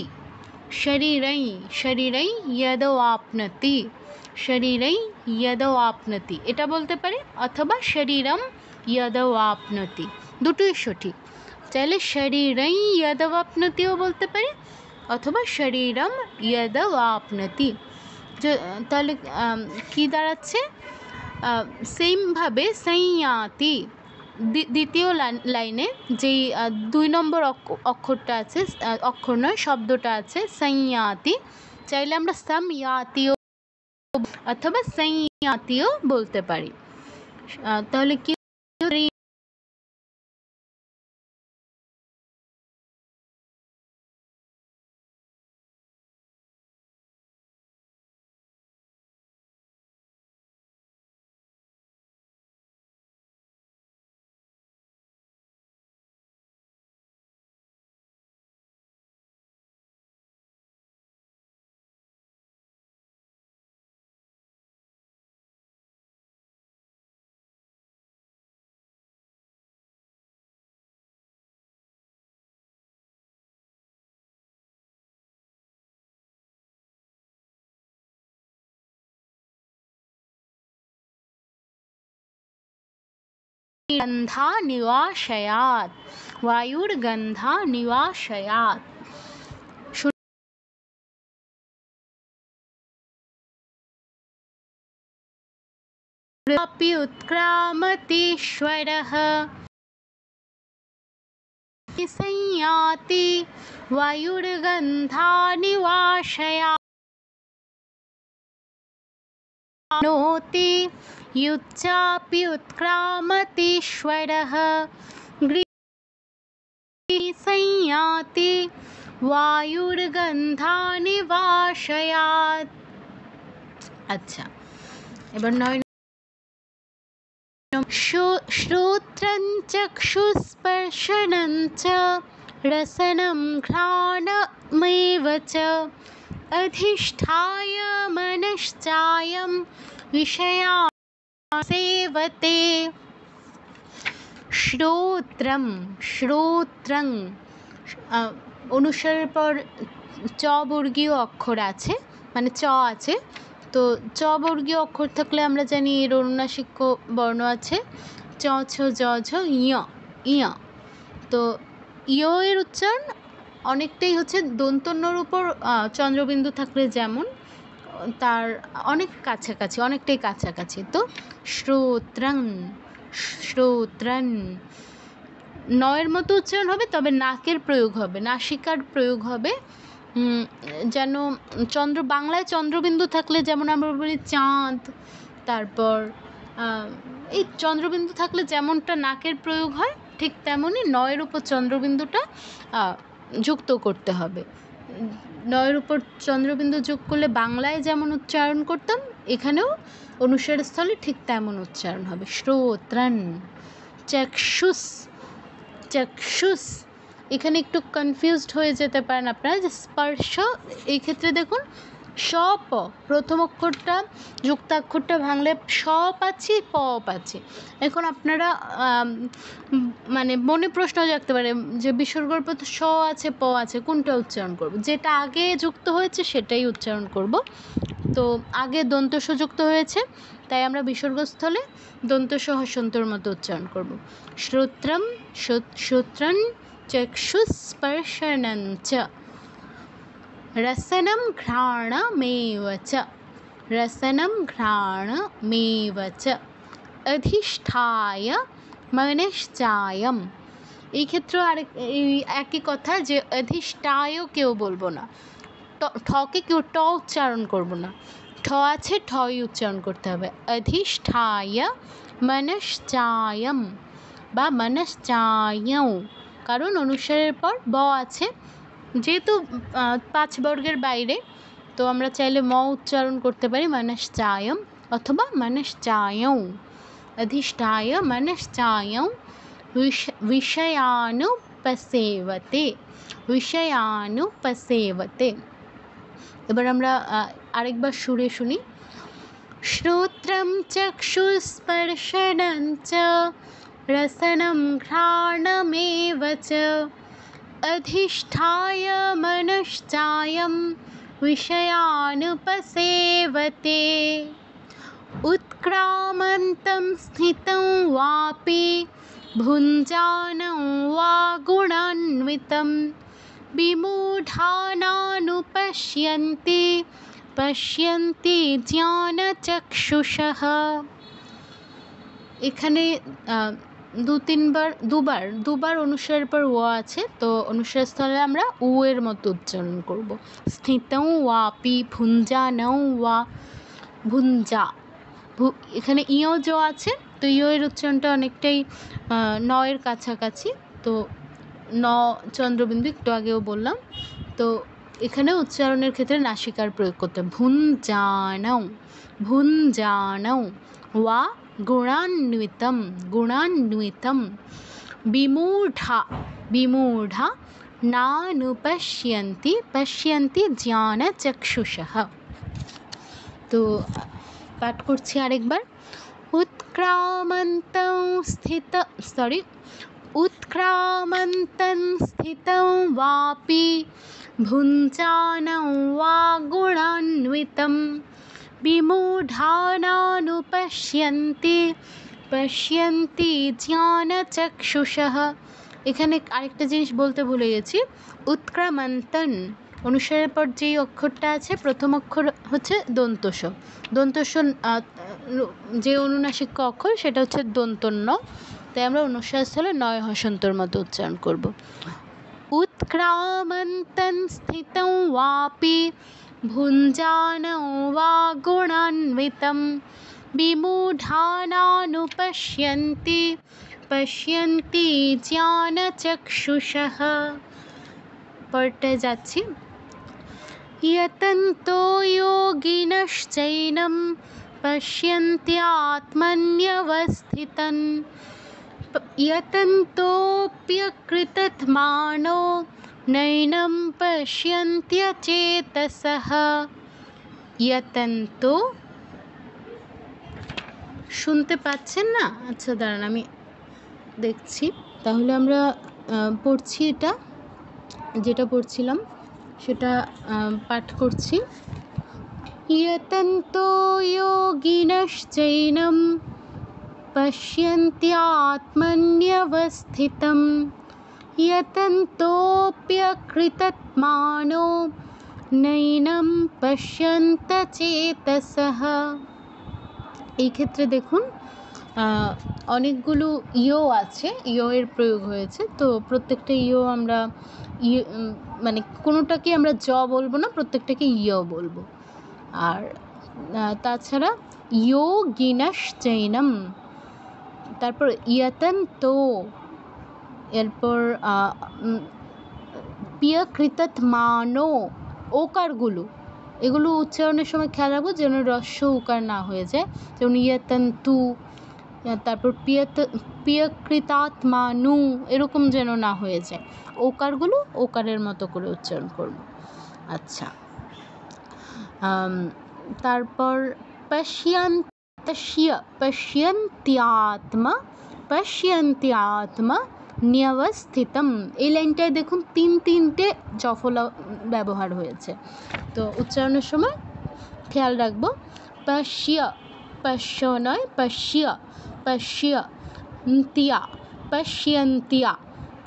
শরীরই, শরীরই যদवाप्नति, শরীরই যদवाप्नति এটা বলতে পারি, অথবা শরীরম যদवाप्नति, দুটোই সঠিক। চাইলে শরীরই যদवाप्नतिও বলতে পারি, অথবা শরীরম যদवाप्नति। তাহলে কি দাঁড়াচ্ছে? সেমভাবে সংয়াতি, দ্বিতীয় লাইনে যেই 2 নম্বর অক্ষরটা আছে, অক্ষর নয় শব্দটা আছে সংয়াতি, চাইলে আমরা সময়াতিও অথবা সংয়াতিও বলতে পারি। তাহলে কি गंधा निवाशयात्, वायुर्गंधा निवाशयात्। अपि उत्क्रामतीश्वरः संयाति वायुर्गंधानि वाशयात्। युच्चापि उत्क्रामतीश्वरः संयाति वायुर्गन्धानि वाशयात्। अच्छा, এবার 9 श्रोत्रं चक्षुस्पर्शनं च रसनं घ्राणमेव च अधिष्ठाय मनश्चायं विषयान् सेवते। श्रोत्रं শ্রোত্রং অনুসারের পর চ বর্গীয় অক্ষর আছে, মানে চ আছে। তো চ বর্গীয় অক্ষর থাকলে আমরা জানি এর অনুনাসিক বর্ণ আছে চ ছ জ ঝ ইয় ইয়। তো ইয় এর উচ্চারণ অনেকটাই হচ্ছে দন্তন্যর উপর চন্দ্রবিন্দু থাকলে যেমন তার অনেক কাছাকাছি, অনেকটাই কাছাকাছি। তো শ্রোত্রং শ্রোত্রন নয়ের মতো উচ্চারণ হবে, তবে নাকের প্রয়োগ হবে, নাসিকার প্রয়োগ হবে। যেন বাংলায় চন্দ্রবিন্দু থাকলে যেমন আমরা বলি চাঁদ, তারপর এই চন্দ্রবিন্দু থাকলে যেমনটা নাকের প্রয়োগ হয় ঠিক তেমনই নয়ের উপর চন্দ্রবিন্দুটা যুক্ত করতে হবে। নয়ের উপর চন্দ্রবিন্দু যোগ করলে বাংলায় যেমন উচ্চারণ করতাম এখানেও অনুসার স্থলে ঠিক তেমন উচ্চারণ হবে। শ্রোত্রন চক্ষুষ চক্ষুষ এখানে একটু কনফিউজড হয়ে যেতে পারেন আপনারা যে স্পর্শ, এই ক্ষেত্রে দেখুন স প প্রথম অক্ষরটা যুক্তাক্ষরটা ভাঙলে স পাচ্ছি প পাচ্ছি। এখন আপনারা মানে মনে প্রশ্ন জাগতে পারে যে বিসর্গর পর তো স আছে প আছে, কোনটা উচ্চারণ করব? যেটা আগে যুক্ত হয়েছে সেটাই উচ্চারণ করব। তো আগে দন্তস যুক্ত হয়েছে তাই আমরা বিসর্গস্থলে দন্তস হসন্তর মতো উচ্চারণ করব। শ্রোত্রম শ্রোত্রন চক্ষুস্পর্শनं च रसनं घ्राणमेव च रसनं घ्राणमेव च अधिष्ठाय मनश्चायं। এই ক্ষেত্রেও একই কথা যে অধিষ্ঠায়ও কেউ বলবো না, ঠকে কেউ ট উচ্চারণ করবো না, ঠ আছে ঠই উচ্চারণ করতে হবে। অধিষ্ঠায় মনশ্চায়ম বা মনশ্চায়ও, কারণ অনুসারের পর ব আছে, যেহেতু 5 বর্গের বাইরে, তো আমরা চাইলে ম উচ্চারণ করতে পারি মনশ্চায়ম অথবা মনশ্চায়ও। অধিষ্ঠায় মনশ্চায়ও বিষয়ানুপসেবতে বিষয়ানুপসেবতে। এবার আমরা আরেকবার সুরে শুনি। শ্রোত্রম চক্ষুস্পর্শनं চ रसनं घ्राणमेव च अधिष्ठाय मनश्चायं विषयानुपसेवते। उत्क्रामन्तं स्थितं वापि भुञ्जानं वा गुणान्वितं विमूढानानुपश्यन्ति पश्यन्ति ज्ञानचक्षुषः। এখানে দুবার অনুসারের পর ও আছে, তো অনুসার স্থলে আমরা উ এর মতো উচ্চারণ করব। স্থিতং ওয়াপি ভুঞ্জানং ওয়া ভুঞ্জা, এখানে ইয় জ আছে, তো ইয় এর উচ্চারণটা অনেকটাই নয়ের কাছাকাছি। তো ন চন্দ্রবিন্দু একটু আগেও বললাম, তো এখানে উচ্চারণের ক্ষেত্রে নাসিকার প্রয়োগ করতে হবে। ভুঞ্জানং ভুঞ্জানং ওয়া গুণান্বিতম গুণান্বিতম বিমূঢ়া বিমূঢ়া নানুপশ্যন্তি পশ্যন্তি জ্ঞানচক্ষুষः। তো পাঠ করছি আরেকবার। उत्क्रामन्तं स्थितं वापि भुञ्जानं वा गुणान्वितं विमूढानानुपश्यन्ति पश्यन्ति জ্ঞানচক্ষুষः। এখানে আরেকটা জিনিস বলতে ভুলে গেছি। উৎক্রামন্তন অনুসারের পর যেই অক্ষরটা আছে প্রথম অক্ষর হচ্ছে দন্তস। দন্তস যে অনুনাসিক অক্ষর সেটা হচ্ছে দন্তন্য, তাই আমরা অনুসার স্থলে নয় হসন্তর মতো উচ্চারণ করব। उत्क्रामन्तं स्थितं वापि भुञ्जानं वा गुणान्वितं विमूढानानुपश्यन्ति पश्यन्ति ज्ञानचक्षुषः। পরটায় যাচ্ছি। यतन्तो योगिनश्चैनं पश्यन्त्यात्मन्यवस्थितं यतन्तोऽप्यकृतत्मानो नैनं पश्यन्त्यचेतसः। यतन्तो শুনতে পাচ্ছেন না? আচ্ছা দাঁড়ান আমি দেখছি। তাহলে আমরা পড়ছি, এটা যেটা পড়ছিলাম সেটা পাঠ করছি। यतन्तो योगिनश्चैनं पश्यन्त्यात्मन्यवस्थितं यतन्तोऽप्यकृतत्मानो नैनं पश्यन्तचेतसः। এই ক্ষেত্রে দেখুন অনেকগুলো ইও আছে, ইও এর প্রয়োগ হয়েছে। তো প্রত্যেকটা ইও আমরা মানে কোনোটাকে আমরা জ বলবো না, প্রত্যেকটাকে ইও বলবো। আর তাছাড়া যোগিনশ্চৈনম, তারপর यतन्तो, এরপর প্যকৃতত্মানো, ওকারগুলো এগুলো উচ্চারণের সময় খেয়াল রাখবো যেন হ্রস্ব উকার না হয়ে যায়। যেমন यतन्तु, তারপর প্যকৃতাত্মানু, এরকম যেন না হয়ে যায়। ওকারগুলো ওকারের মতো করে উচ্চারণ করব। আচ্ছা, তারপর পশ্যন্ত্যাত্মা ন্যবস্থিতম। এই লাইনটায় দেখুন তিনটে জফলা ব্যবহার হয়েছে। তো উচ্চারণের সময় খেয়াল রাখবো পশ্য নয়,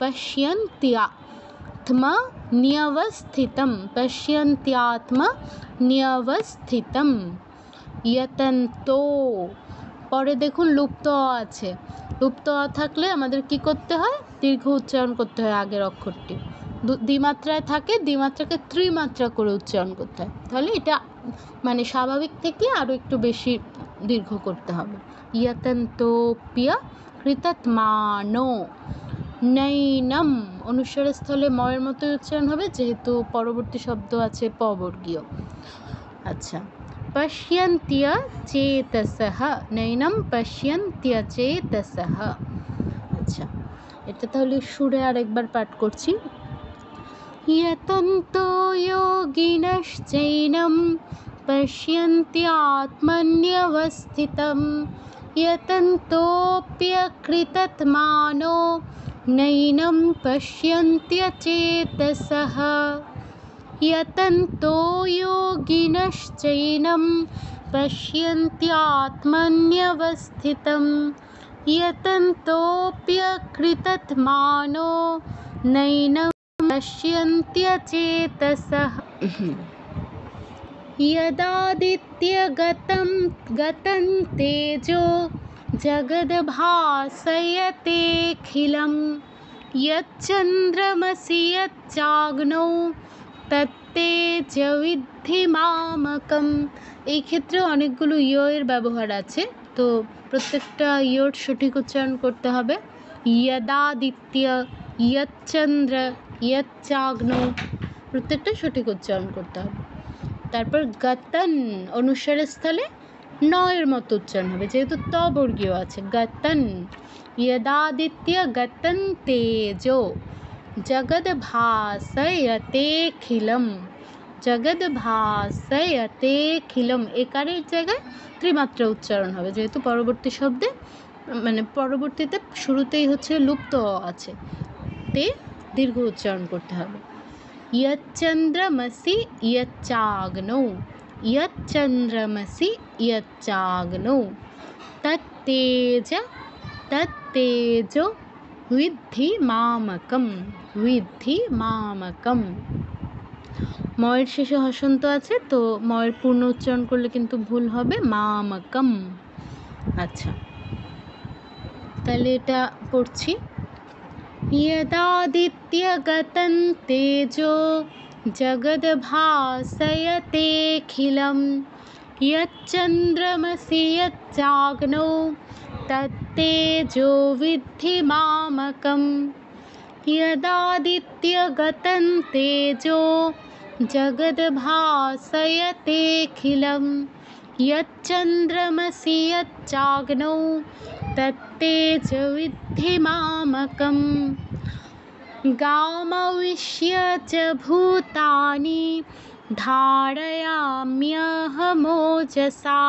পশ্যন্ত্যাত্মা ন্যবস্থিতম, পশ্যন্ত্যাত্মা ন্যবস্থিতম। यतन्तो, পরে দেখুন লুপ্ত অ আছে। লুপ্ত অ থাকলে আমাদের কি করতে হয়? দীর্ঘ উচ্চারণ করতে হয়। আগের অক্ষরটি দ্বিমাত্রায় থাকে, দ্বিমাত্রাকে ত্রিমাত্রা করে উচ্চারণ করতে হয়। তাহলে এটা মানে স্বাভাবিক থেকে আরও একটু বেশি দীর্ঘ করতে হবে। यतन्तोऽप्यकृतत्मानो নৈনম, অনুস্বারের স্থলে ময়ের মতো উচ্চারণ হবে যেহেতু পরবর্তী শব্দ আছে পবর্গীয়। আচ্ছা, পশ্যন্ত্যচেতসঃ, নৈনম পশ্যন্ত্যচেতসঃ। আচ্ছা, এটা তাহলে সুরে আরেকবার পাঠ করছি। यतन्तो योगिनश्चैनं पश्यन्त्यात्मन्यवस्थितं यतन्तोऽप्यकृतत्मानो नैनं पश्यन्त्यचेतसः। यतन्तो योगिनश्चैनं पश्यन्त्यात्मन्यवस्थितं यतन्तोऽप्यकृतत्मानो नैनं पश्यन्त्यचेतसः। यदादित्यगतं तेजो जगद्भासयतेऽखिलं यच्चन्द्रमसि यच्चाग्नौ तत्तेजविद्धि मामकम्। এই ক্ষেত্রে অনেকগুলো ইয় এর ব্যবহার আছে, তো প্রত্যেকটা ইয়র সঠিক উচ্চারণ করতে হবে। यदादित्य, यच्चन्द्र, यच्चाग्नौ, প্রত্যেকটা সঠিক উচ্চারণ করতে হবে। তারপর গতন, অনুস্বারের স্থলে নয়ের মতো উচ্চারণ হবে যেহেতু ত বর্গীয় আছে। গতন, यदादित्य गतं तेजो जगद्भासयतेऽखिलं, जगद्भासयतेऽखिलं, একারের জায়গায় ত্রিমাত্রা উচ্চারণ হবে যেহেতু পরবর্তী শব্দে মানে পরবর্তীতে শুরুতেই হচ্ছে লুপ্ত আছে, তে দীর্ঘ উচ্চারণ করতে হবে। यच्चन्द्रमसि यच्चाग्नौ, यच्चन्द्रमसि यच्चाग्नौ तत्तेजो विद्धि मामकं, विद्धि मामकं। ময়ের শেষে হসন্ত আছে, তো ময়ের পূর্ণ উচ্চারণ করলে কিন্তু ভুল হবে, মামকম। আচ্ছা, তাহলে এটা পড়ছি। यदादित्यगतं तेजो जगद्भासयतेऽखिलं यच्चन्द्रमसि यच्चाग्नौ तेजो विद्धि मामकम् यदादित्यगतं तेजो जगद्भासयतेऽखिलं यच्चन्द्रमसि यच्चाग्नौ तत्तेजो विद्धि मामकम् गामविश्य च भूतानि धारयाम्यहमोजसा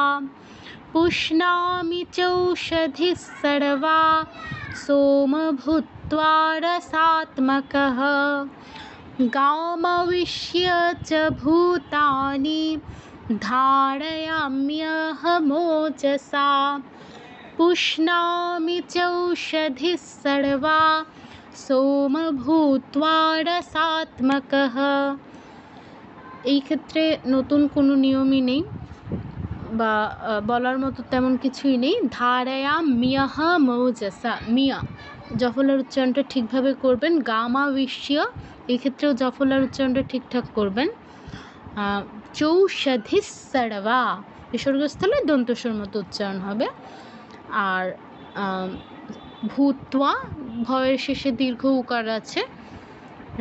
पुष्णामि चौषधिः सर्वा सोमभूत्वा रसात्मकः गामविश्य च भूतानि धारयाम्यहमोजसा पुष्णामि चौषधिः सर्वा सोमभूत्वा रसात्मकः। এই ক্ষেত্রে নতুন কোনো নিয়মই নেই বা বলার মতো তেমন কিছুই নেই। ধারায়া মিয়াহ মৌজাসা, মিয়া জফলার উচ্চারণটা ঠিকভাবে করবেন। গামা বিশ্ব এই ক্ষেত্রেও জফলার উচ্চারণটা ঠিকঠাক করবেন। চৌষধি সর্বা বিসর্গস্থলে দন্তস্বর মতো উচ্চারণ হবে। আর ভূত্বা ভয়ের শেষে দীর্ঘ উকার আছে।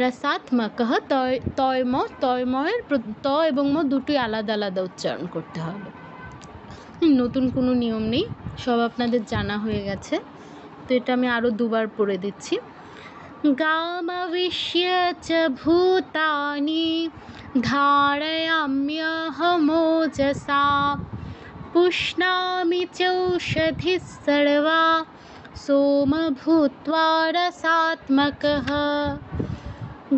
রসাত্মকঃ তয়ময়ের ত এবং ম দুটোই আলাদা আলাদা উচ্চারণ করতে হবে। নতুন কোনো নিয়ম নেই, সব আপনাদের জানা হয়ে গেছে। তো এটা আমি আরও দুবার পড়ে দিচ্ছি। গামবিশ্য চ ভূতানি ধারয়াম্যহমোজসা পুষ্ণামি চৌষধিः सर्वा सोमभूत्वा रसात्मकः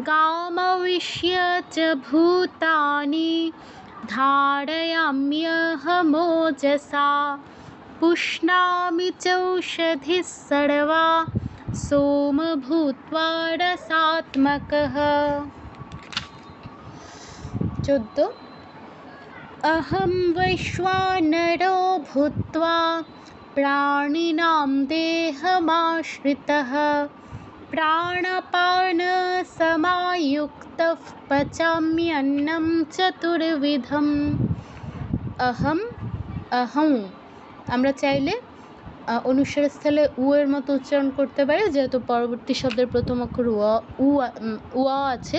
गामविश्य च भूतानि धारयाम्यहमोजसा पुष्णामि चौषधिः सर्वा सोमभूत्वा रसात्मकः। 14 अहं वैश्वानरो भूत्वा प्राणिनां देहमाश्रितः प्राणपानसमायुक्तः पचाम्यन्नं चतुर्विधम्। अहं আমরা চাইলে অনুস্বার স্থলে উ এর মতো উচ্চারণ করতে পারি, যেহেতু পরবর্তী শব্দের প্রথম অক্ষর উ আছে,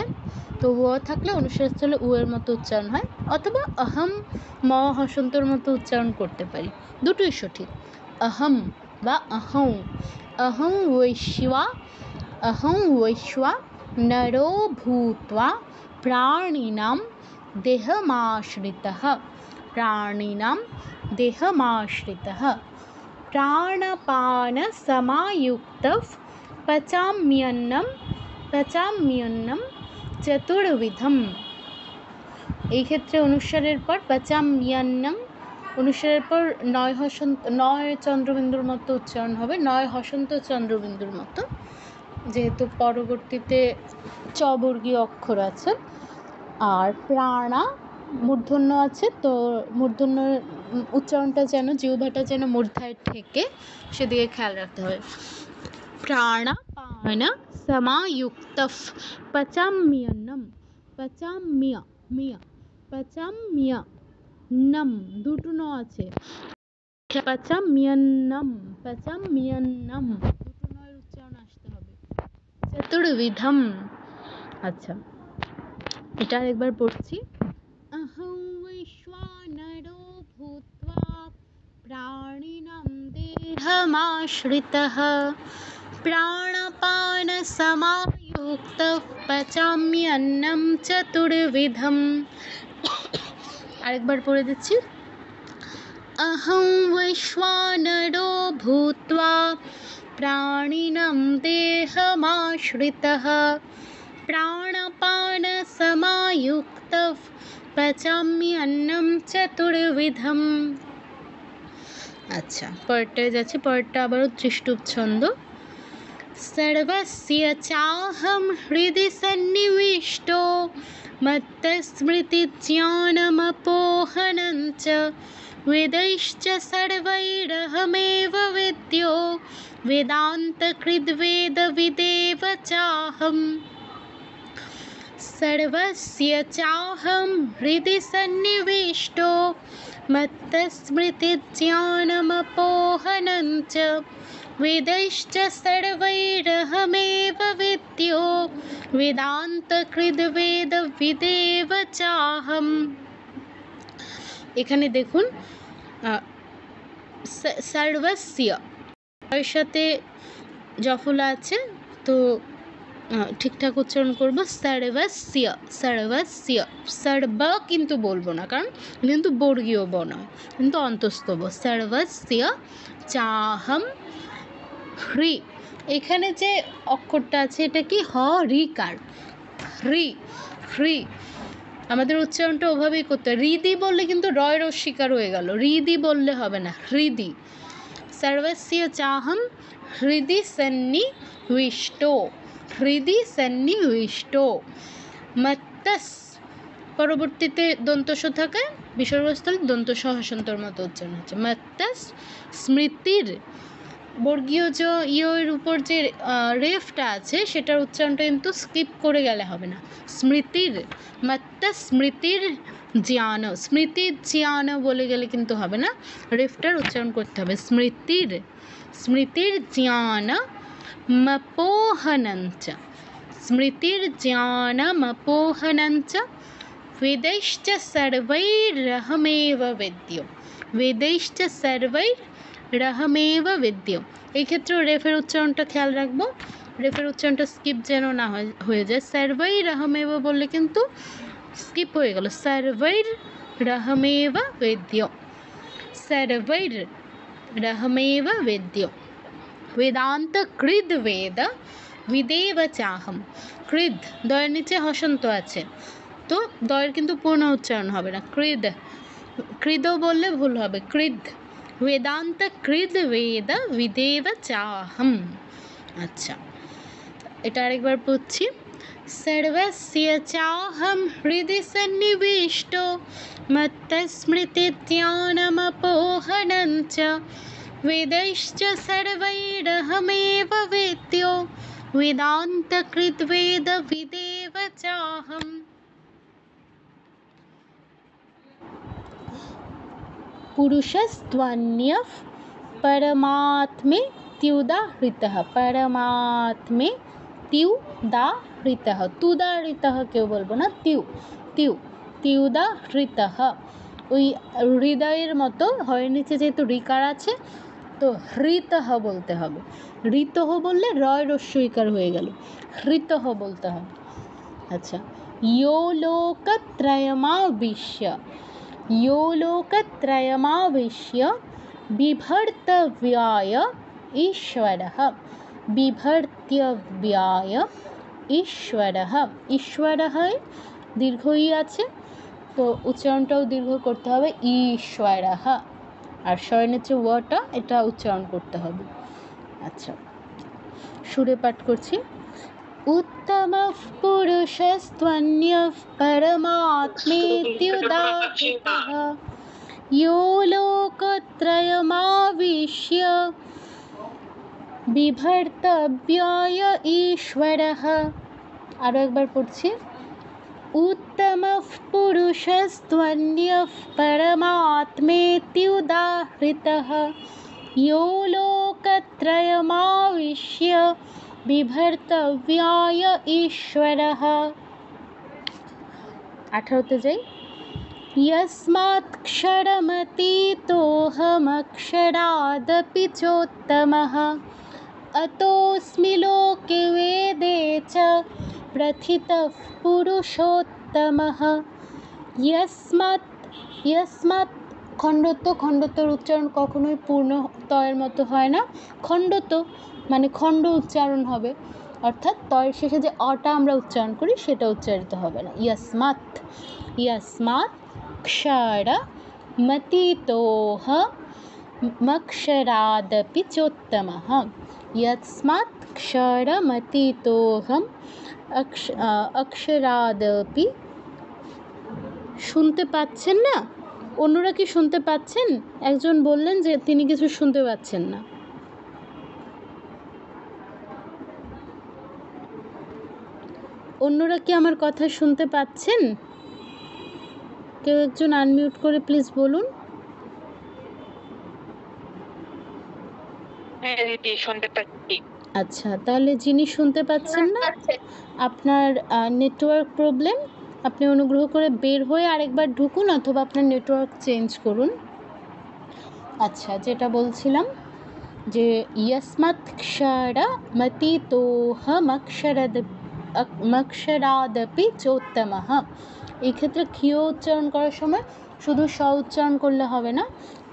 তো উ থাকলে অনুস্বার স্থলে উ এর মতো উচ্চারণ হয়। অথবা অহম ম হসন্তর মতো উচ্চারণ করতে পারি, দুটোই সঠিক। অহম বা অহং। অহং বৈশ্বা নরো ভূত্বা প্রাণিনাম দেহমাশ্রিতः प्राणपानसमायुक्तः पचाम्यन्नं चतुर्विधम्। এই ক্ষেত্রে অনুস্বারের পর পচাম্যন্নম, অনুস্বারের পর নয় চন্দ্রবিন্দুর মতো উচ্চারণ হবে, নয় হসন্ত চন্দ্রবিন্দুর মতো, যেহেতু পরবর্তীতে চ বর্গীয় অক্ষর আছে। আর প্রাণা মূর্ধন্য আছে, তো মূর্ধন্য উচ্চারণটা যেন জিহ্বাটা যেন মূর্ধায় ঠেকে সেদিকে খেয়াল রাখতে হবে। প্রাণাপান সমায়ুক্তঃ পচাম্যন্নম, পচাম্যন্নম দুটো ন আছে, পচাম্যন্নম দুটো নয়ের উচ্চারণ আসতে হবে। চতুর্বিধম। আচ্ছা, এটা আরেকবার পড়ছি। अहं वैश्वानरो भूत्वा प्राणिनां देहमाश्रितः प्राणपानसमायुक्तः पचाम्यन्नं चतुर्विधम्। আরেকবার পড়ে দিচ্ছি। अहं वैश्वानरो भूत्वा प्राणिनां देहमाश्रितः प्राणपानसमायुक्तः पचाम्यन्नं चतुर्विधम्। আচ্ছা, পরেরটায় যাচ্ছি। পরেরটা আবারও ত্রিষ্টুপ ছন্দ। सर्वस्य चाहं हृदि सन्निविष्टो मत्तस्मृतिज्ञानमपोहनं च वेदैश्च सर्वैरहमेव वेद्यो वेदान्तकृद्वेदविदेव चाहम्। सर्वस्य चाहं हृदि सन्निविष्टो मत्तस्मृतिज्ञानमपोहनं च वेदैश्च सर्वैरहमेव विद्यो वेदान्तकृद्वेदविदेव चाहम्। এখানে দেখুন সর্বস্য এর সাথে জফলা আছে, তো ঠিকঠাক উচ্চারণ করব সর্বস্য সর্বস্য। সর্ব কিন্তু বলবো না, কারণ কিন্তু বর্গীয় বর্ণ, কিন্তু অন্তস্থ ব। সর্বস্য চাহম হ্রি, এখানে যে অক্ষরটা আছে এটা কি হ রিকার, হ্রি হ্রি। আমাদের উচ্চারণটা ওভাবেই করতে হয়। হৃদি বললে কিন্তু রয়ের অস্বীকার হয়ে গেল, হৃদি বললে হবে না, হৃদি। সর্বস্য চাহম হৃদি সন্নিবিষ্ট, হৃদি সন্নিবিষ্ট। মত্তস পরবর্তীতে দন্তস থাকে, বিসর্গস্থলে দন্তস হসন্তর মতো উচ্চারণ হচ্ছে। মত্তস স্মৃতির বর্গীয় জ ইয়ের উপর যে রেফটা আছে সেটার উচ্চারণটা কিন্তু স্কিপ করে গেলে হবে না। স্মৃতির মত্তস স্মৃতির জ্ঞান, স্মৃতির জ্ঞান বলে গেলে কিন্তু হবে না, রেফটার উচ্চারণ করতে হবে। স্মৃতির স্মৃতির জ্ঞান মপোহনঞ্চ, স্মৃতির জ্ঞানমপোহনঞ্চ वेदैश्च सर्वैरहमेव वेद्यो, वेदैश्च सर्वैरहमेव वेद्यो। এই ক্ষেত্রেও রেফের উচ্চারণটা খেয়াল রাখবো, রেফের উচ্চারণটা স্কিপ যেন না হয়ে যায়। सर्वैरहमेव বললে কিন্তু স্কিপ হয়ে গেল। सर्वैरहमेव वेद्यो, सर्वैरहमेव वेद्यो। वेदांत कृद वेद विदेव चाहम। कृद দয়ের নিচে হসন্ত আছে, তো দয়ের কিন্তু পূর্ণ উচ্চারণ হবে না, কৃদ। কৃদও বললে ভুল হবে, কৃদ। वेदांत कृद वेद विदेव चाहम। আচ্ছা, এটা আরেকবার পড়ছি। सर्वस्य चाहं हृदि सन्निविष्टो मत्तस्मृतिज्ञानमपोहनं च वेदैश्च सर्वैरहमेव वेद्यो वेदान्तकृद्वेदविदेव चाहम्। पुरुषस्त्वन्यः परमात्मे त्युदाहृतः, परमात्मे त्युदाहृतः, तुदाहृतः কেউ বলবো না, তিউ তিউ त्युदाहृतः। ওই হৃদয়ের মতো হয়ের নিচে যেহেতু রিকার আছে তো হৃতহ বলতে হবে। হৃতহ বললে রয় রস্যইকার হয়ে গেল, হৃতহ বলতে হবে। আচ্ছা, यो लोकत्रयमाविश्य, यो लोकत्रयमाविश्य बिभर्तव्याय ईश्वरः, बिभर्तव्याय ईश्वरः। ईश्वरः দীর্ঘ ই আছে, তো উচ্চারণটাও দীর্ঘ করতে হবে, ईश्वरः। আর শয়নের যে ওয়াটা এটা উচ্চারণ করতে হবে। আচ্ছা, সুরে পাঠ করছি। उत्तमः पुरुषस्त्वन्यः परमात्मेत्युदाहृतः यो लोकत्रयमाविश्य बिभर्तव्याय ईश्वरः। আরও একবার পড়ছি। उत्तमः पुरुषस्त्वन्यः परमात्मेत्युदाहृतः यो लोकत्रयमाविश्य बिभर्तव्याय ईश्वरः। 18 যাই। यस्मात्क्षरमतीतोऽहमक्षरादपि चोत्तमः अतोऽस्मि लोके वेदे च प्रथितः पुरुषोत्तमः। यस्मात्, यस्मात् খণ্ডত্ব, খণ্ডত্বর উচ্চারণ কখনোই পূর্ণ তয়ের মতো হয় না, খণ্ডত্ব মানে খণ্ড উচ্চারণ হবে, অর্থাৎ তয়ের শেষে যে অটা আমরা উচ্চারণ করি সেটা উচ্চারিত হবে না। यस्मात्, यस्मात् क्षरमतीतोऽहमक्षरादपि चोत्तमः। यस्मात् क्षरमतीतोऽहम अक्षरादपि। শুনতে পাচ্ছেন না? অন্যরা কি শুনতে পাচ্ছেন? একজন বললেন যে তিনি কিছু শুনতে পাচ্ছেন না। অন্যরা কি আমার কথা শুনতে পাচ্ছেন? কেউ একজন আনমিউট করে প্লিজ বলুন। হ্যাঁ দিদি, শুনতে পাচ্ছি। আচ্ছা, তাহলে যিনি শুনতে পাচ্ছেন না, আপনার নেটওয়ার্ক প্রবলেম। আপনি অনুগ্রহ করে বের হয়ে আরেকবার ঢুকুন অথবা আপনার নেটওয়ার্ক চেঞ্জ করুন। আচ্ছা, যেটা বলছিলাম যে ইয়স্মাৎ ক্ষরমক্ষরাদপি চোত্তমঃ। এই ক্ষেত্রে ক্ষিয় উচ্চারণ করার সময় শুধু স উচ্চারণ করলে হবে না,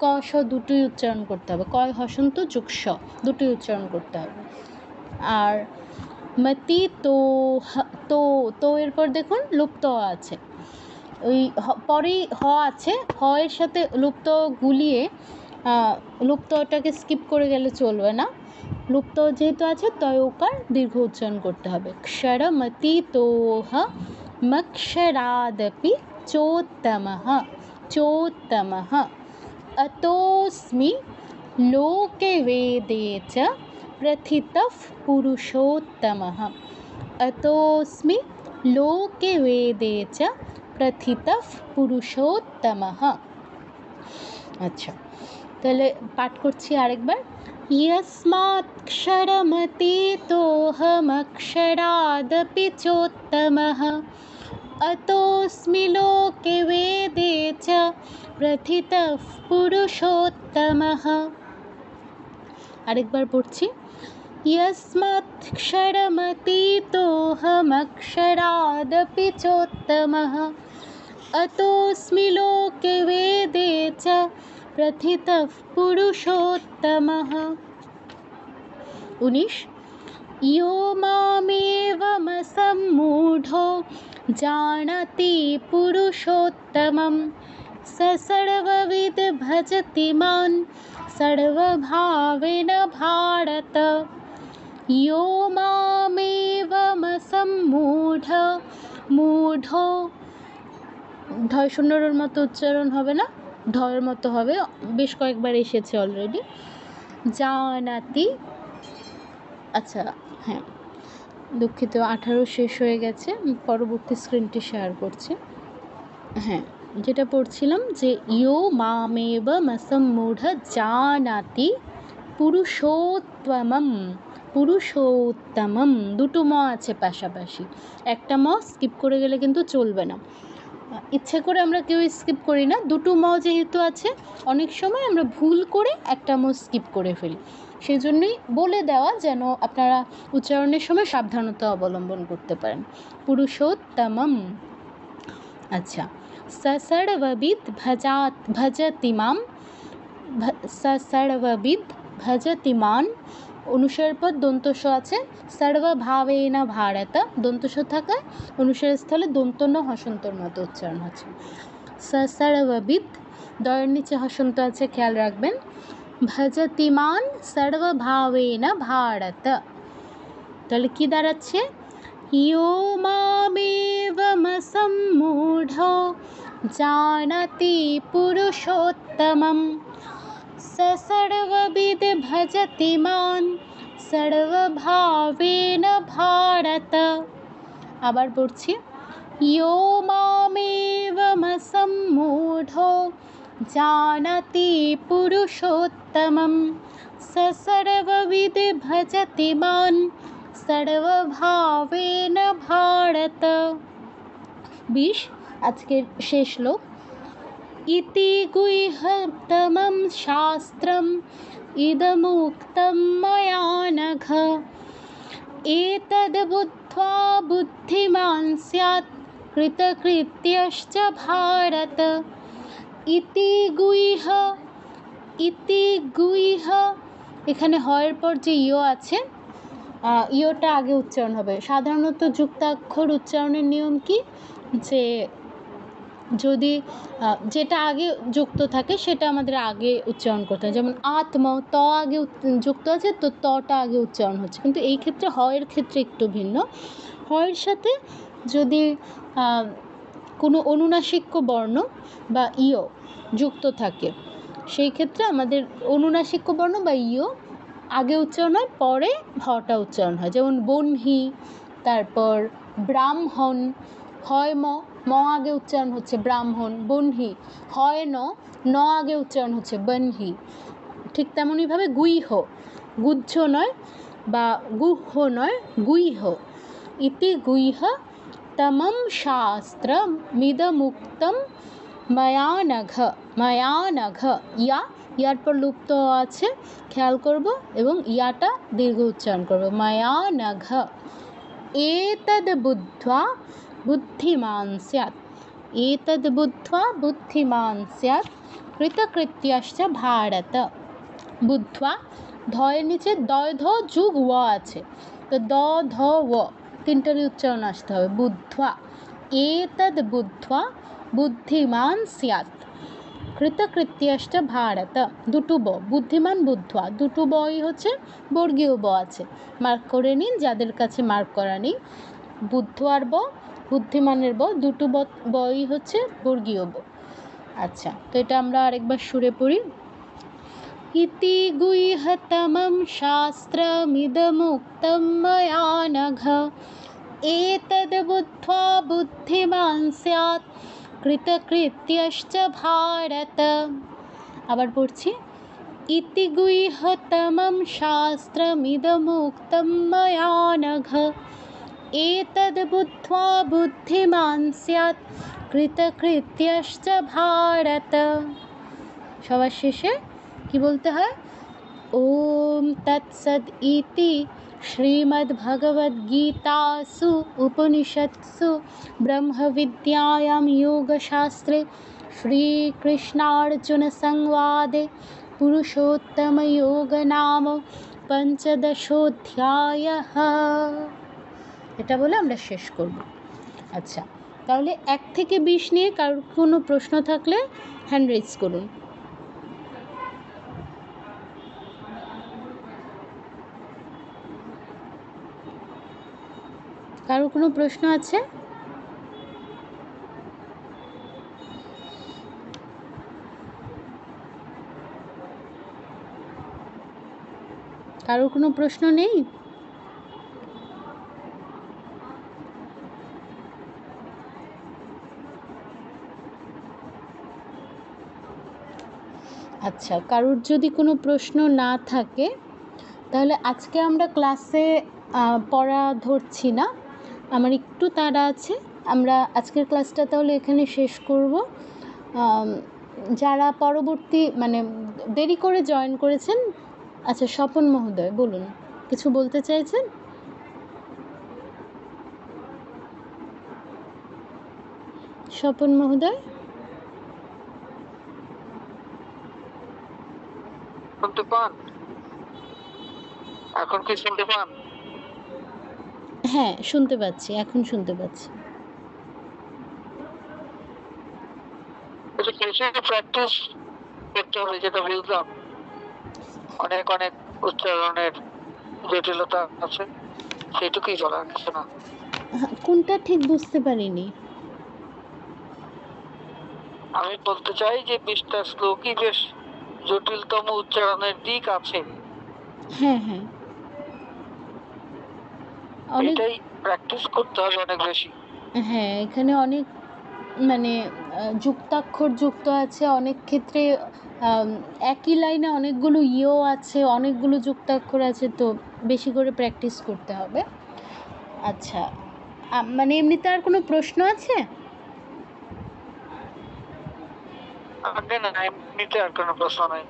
ক স দুটোই উচ্চারণ করতে হবে। কয় হসন্ত যুগ স দুটোই উচ্চারণ করতে হবে। আর মতি তো এরপর দেখুন লুপ্ত আছে, ওই পরেই হ আছে, হ এর সাথে লুপ্ত গুলিয়ে লুপ্তটাকে স্কিপ করে গেলে চলবে না। লুপ্ত যেহেতু আছে তয়োকার দীর্ঘ উচ্চারণ করতে হবে। ক্ষরমতি তোহ মক্ষরাদপি চোত্তমঃ চোত্তমঃ। अतोऽस्मि लोके वेदे च प्रथितः पुरुषोत्तमः। अतोऽस्मि लोके वेदे च प्रथितः पुरुषोत्तमः। আচ্ছা, তাহলে পাঠ করছি আরেকবার। यस्मात्क्षरमतीतोऽहमक्षरादपि चोत्तमः अतोऽस्मि लोके वेदे च प्रथितः पुरुषोत्तमः। আরেকবার পড়ছি। यस्मात्क्षरमतीतोऽहमक्षरादपि चोत्तमः अतोऽस्मि लोके वेदे च प्रथितः पुरुषोत्तमः। 19 यो मामेवमसम्मूढो जानाति पुरुषोत्तमं स सर्वविद् भजति मां सर्वभावेन भारत। यो मामेवमसम्मूढ, মূঢ় ঢয় শূন্যর মতো উচ্চারণ হবে না, ঢয়ের মতো হবে, বেশ কয়েকবার এসেছে অলরেডি। জানাতি, আচ্ছা হ্যাঁ দুঃখিত, 18 শেষ হয়ে গেছে, পরবর্তী স্ক্রিনটি শেয়ার করছি। হ্যাঁ, যেটা পড়ছিলাম যে ইয়ো মামেব মসম্মূঢ় জানাতি পুরুষোত্তমম, পুরুষোত্তমম দুটো ম আছে পাশাপাশি, একটা ম স্কিপ করে গেলে কিন্তু চলবে না। ইচ্ছে করে আমরা কেউ স্কিপ করি না, দুটো ম যেহেতু আছে অনেক সময় আমরা ভুল করে একটা ম স্কিপ করে ফেলি, সেই জন্যই বলে দেওয়া যেন আপনারা উচ্চারণের সময় সাবধানতা অবলম্বন করতে পারেন। পুরুষোত্তমম। আচ্ছা, সর্ববিদ ভজতিমাম, সর্ববিদ ভজতিমান অনুসারের পর দন্তস আছে, সর্বভাবেন ভারত দন্তস থাকায় অনুসারের স্থলে দন্তন্য হসন্তর মতো উচ্চারণ হচ্ছে। সর্ববিদ দয়ের নিচে হসন্ত আছে, খেয়াল রাখবেন। ভজতিমান সর্বভাবেন ভারত, তাহলে কি দাঁড়াচ্ছে? ইয়ো মামেবমসম্মূঢ় জানাতি পুরুষোত্তমম স সর্ববিদ ভজতি মাং সর্বভাবেন ভারত। আবার পড়ছি। ইয়ো মামেবমসম্মূঢ় জানাতি পুরুষোত্তমম স সর্ববিদ ভজতি মাং সর্বভাবেন ভারত। 20 আজকের শেষ শ্লোক। ইতি গুহ্যতমং শাস্ত্রম ইদমুক্তম ময়া নঘ এতদ্ বুদ্ধ্বা বুদ্ধিমাन् স্যাৎ কৃতকৃত্যশ্চ ভারত। ইতি গুহ্য, ইতি গুহ্য, এখানে হয়ের পর যে ইয় আছে, ইয়োটা আগে উচ্চারণ হবে। সাধারণত যুক্তাক্ষর উচ্চারণের নিয়ম কি, যে যদি যেটা আগে যুক্ত থাকে সেটা আমাদের আগে উচ্চারণ করতে হয়। যেমন আত্ম, ত আগে যুক্ত আছে তো তটা আগে উচ্চারণ হচ্ছে, কিন্তু এই ক্ষেত্রে হয়ের ক্ষেত্রে একটু ভিন্ন। হয়ের সাথে যদি কোনো অনুনাসিক্য বর্ণ বা ইয় যুক্ত থাকে, সেই ক্ষেত্রে আমাদের অনুনাসিক্য বর্ণ বা ইয় আগে উচ্চারণ হয়, পরে হটা উচ্চারণ হয়। যেমন বহ্নি, তারপর ব্রাহ্মণ, হয় ম, ম আগে উচ্চারণ হচ্ছে ব্রাহ্মণ। বহ্নি, হয় ন, ন আগে উচ্চারণ হচ্ছে বহ্নি। ঠিক তেমনইভাবে গুহ্য, গুহ্য নয় বা গুহ্য নয়, গুহ্য। ইতি গুহ্য তমম শাস্ত্রমিদমুক্তম ময়া নঘ, ময়া নঘ, ইয়া, ইয়ার পর লুপ্ত আছে, খেয়াল করব, এবং ইয়াটা দীর্ঘ উচ্চারণ করব। ময়া নঘ এতদ বুদ্ধ্বা বুদ্ধিমান স্যাৎ, এতদ বুদ্ধ্বা বুদ্ধিমান স্যাৎ কৃতকৃত্যশ্চ ভারত। বুদ্ধ্বা, ধয়ের নিচে দয় ধ যুগ ও আছে, তো দ ধ ও তিনটারই উচ্চারণ আসতে হবে। বুদ্ধ্বা, এতদ বুদ্ধ্বা বুদ্ধিমান স্যাৎ কৃতকৃত্যশ্চ ভারত। দুটো ব, বুদ্ধিমান বুদ্ধ্বা, দুটো বই হচ্ছে বর্গীয় ব আছে, মার্ক করে নিন যাদের কাছে মার্ক করা নেই। বুদ্ধর ব, বুদ্ধিমানের ব, দুটো বই হচ্ছে বর্গীয় ব। আচ্ছা, তো এটা আমরা আরেকবার সুরে পড়ি। ইতি গুহ্যতমম শাস্ত্রমিদমুক্তম ময়া নঘ এতদ বুদ্ধ্বা বুদ্ধিমান স্যাৎ কৃতকৃত্যশ্চ ভারত। আবার পড়ছি। ইতি গুহ্যতমম শাস্ত্রমিদমুক্তম ময়া নঘ এতদ বুদ্ধ্বা বুদ্ধিমান স্যাৎ কৃতকৃত্যশ্চ ভারত। সবার শেষে কি বলতে হয়? ওম তৎসৎ ইতি শ্রীমদ্ভগবদ্গীতাসু উপনিষৎসু ব্রহ্মবিদ্যায়াং যোগশাস্ত্রে শ্রীকৃষ্ণার্জুনসংবাদে পুরুষোত্তমযোগনাম পঞ্চদশোऽধ্যায়ঃ। এটা বলে আমরা শেষ করব। আচ্ছা, তাহলে 1 থেকে 20 নিয়ে কারোর কোনো প্রশ্ন থাকলে হ্যান্ড রেজ করুন। কারো কোনো প্রশ্ন আছে? কারো কোনো প্রশ্ন নেই? আচ্ছা, কারোর যদি কোনো প্রশ্ন না থাকে তাহলে আজকে আমরা ক্লাসে পড়া ধরছি না, আমার একটু তাড়া আছে। আমরা আজকের ক্লাসটা তাহলে এখানে শেষ করব। যারা পরবর্তী মানে দেরি করে জয়েন করেছেন, আচ্ছা স্বপন মহোদয় বলুন, কিছু বলতে চাইছেন? স্বপন মহোদয় শুনতে পান? এখন কি শুনতে পান? হ্যাঁ, শুনতে পাচ্ছি, এখন শুনতে পাচ্ছি। প্র্যাকটিস করতে হবে, যেটা বুঝলাম। অনেক অনেক উচ্চারণের জটিলতা আছে, সেটুকুই বলার কিছু না। কোনটা ঠিক বুঝতে পারিনি। আমি বলতে চাই যে 20টা শ্লোকই বেশ জটিলতম উচ্চারণের দিক আছে। হ্যাঁ হ্যাঁ, এটাই প্র্যাকটিস করতে হবে অনেক বেশি। হ্যাঁ, এখানে অনেক মানে যুক্তাক্ষর যুক্ত আছে, অনেক ক্ষেত্রে একই লাইনে অনেকগুলো ইও আছে, অনেকগুলো যুক্তাক্ষর আছে, তো বেশি করে প্র্যাকটিস করতে হবে। আচ্ছা, মানে এমনিতে আর কোনো প্রশ্ন আছে? না, এমনিতে আর কোনো প্রশ্ন নাই।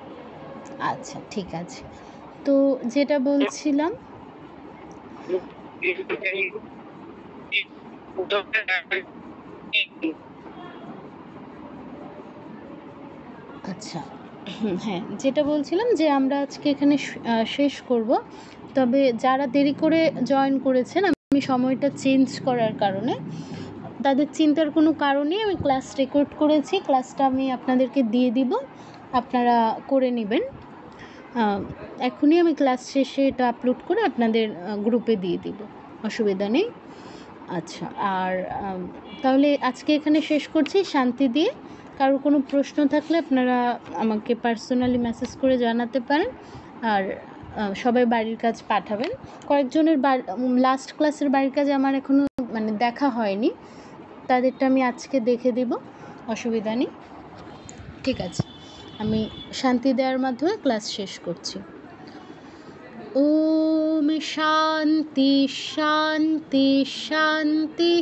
আচ্ছা, ঠিক আছে। তো যেটা বলছিলাম, আচ্ছা হ্যাঁ, যেটা বলছিলাম যে আমরা আজকে এখানে শেষ করব। তবে যারা দেরি করে জয়েন করেছেন, আমি সময়টা চেঞ্জ করার কারণে তাদের চিন্তার কোনো কারণে আমি ক্লাস রেকর্ড করেছি, ক্লাসটা আমি আপনাদেরকে দিয়ে দিব, আপনারা করে নেবেন। এখনই আমি ক্লাস শেষে এটা আপলোড করে আপনাদের গ্রুপে দিয়ে দিব, অসুবিধা নেই। আচ্ছা, আর তাহলে আজকে এখানে শেষ করছি শান্তি দিয়ে। কারো কোনো প্রশ্ন থাকলে আপনারা আমাকে পার্সোনালি মেসেজ করে জানাতে পারেন। আর সবাই বাড়ির কাজ পাঠাবেন। কয়েকজনের লাস্ট ক্লাসের বাড়ির কাজ আমার এখনও মানে দেখা হয়নি, তাদেরটা আমি আজকে দেখে দিব, অসুবিধা নেই। ঠিক আছে, আমি শান্তি দেওয়ার মাধ্যমে ক্লাস শেষ করছি। ওম শান্তি শান্তি শান্তি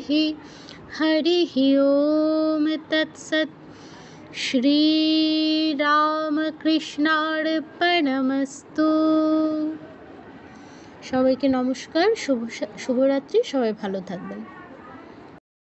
হরি ওম তৎসৎ। শ্রীরামকৃষ্ণার্পণমস্তু। সবাইকে নমস্কার, শুভরাত্রি, সবাই ভালো থাকবেন।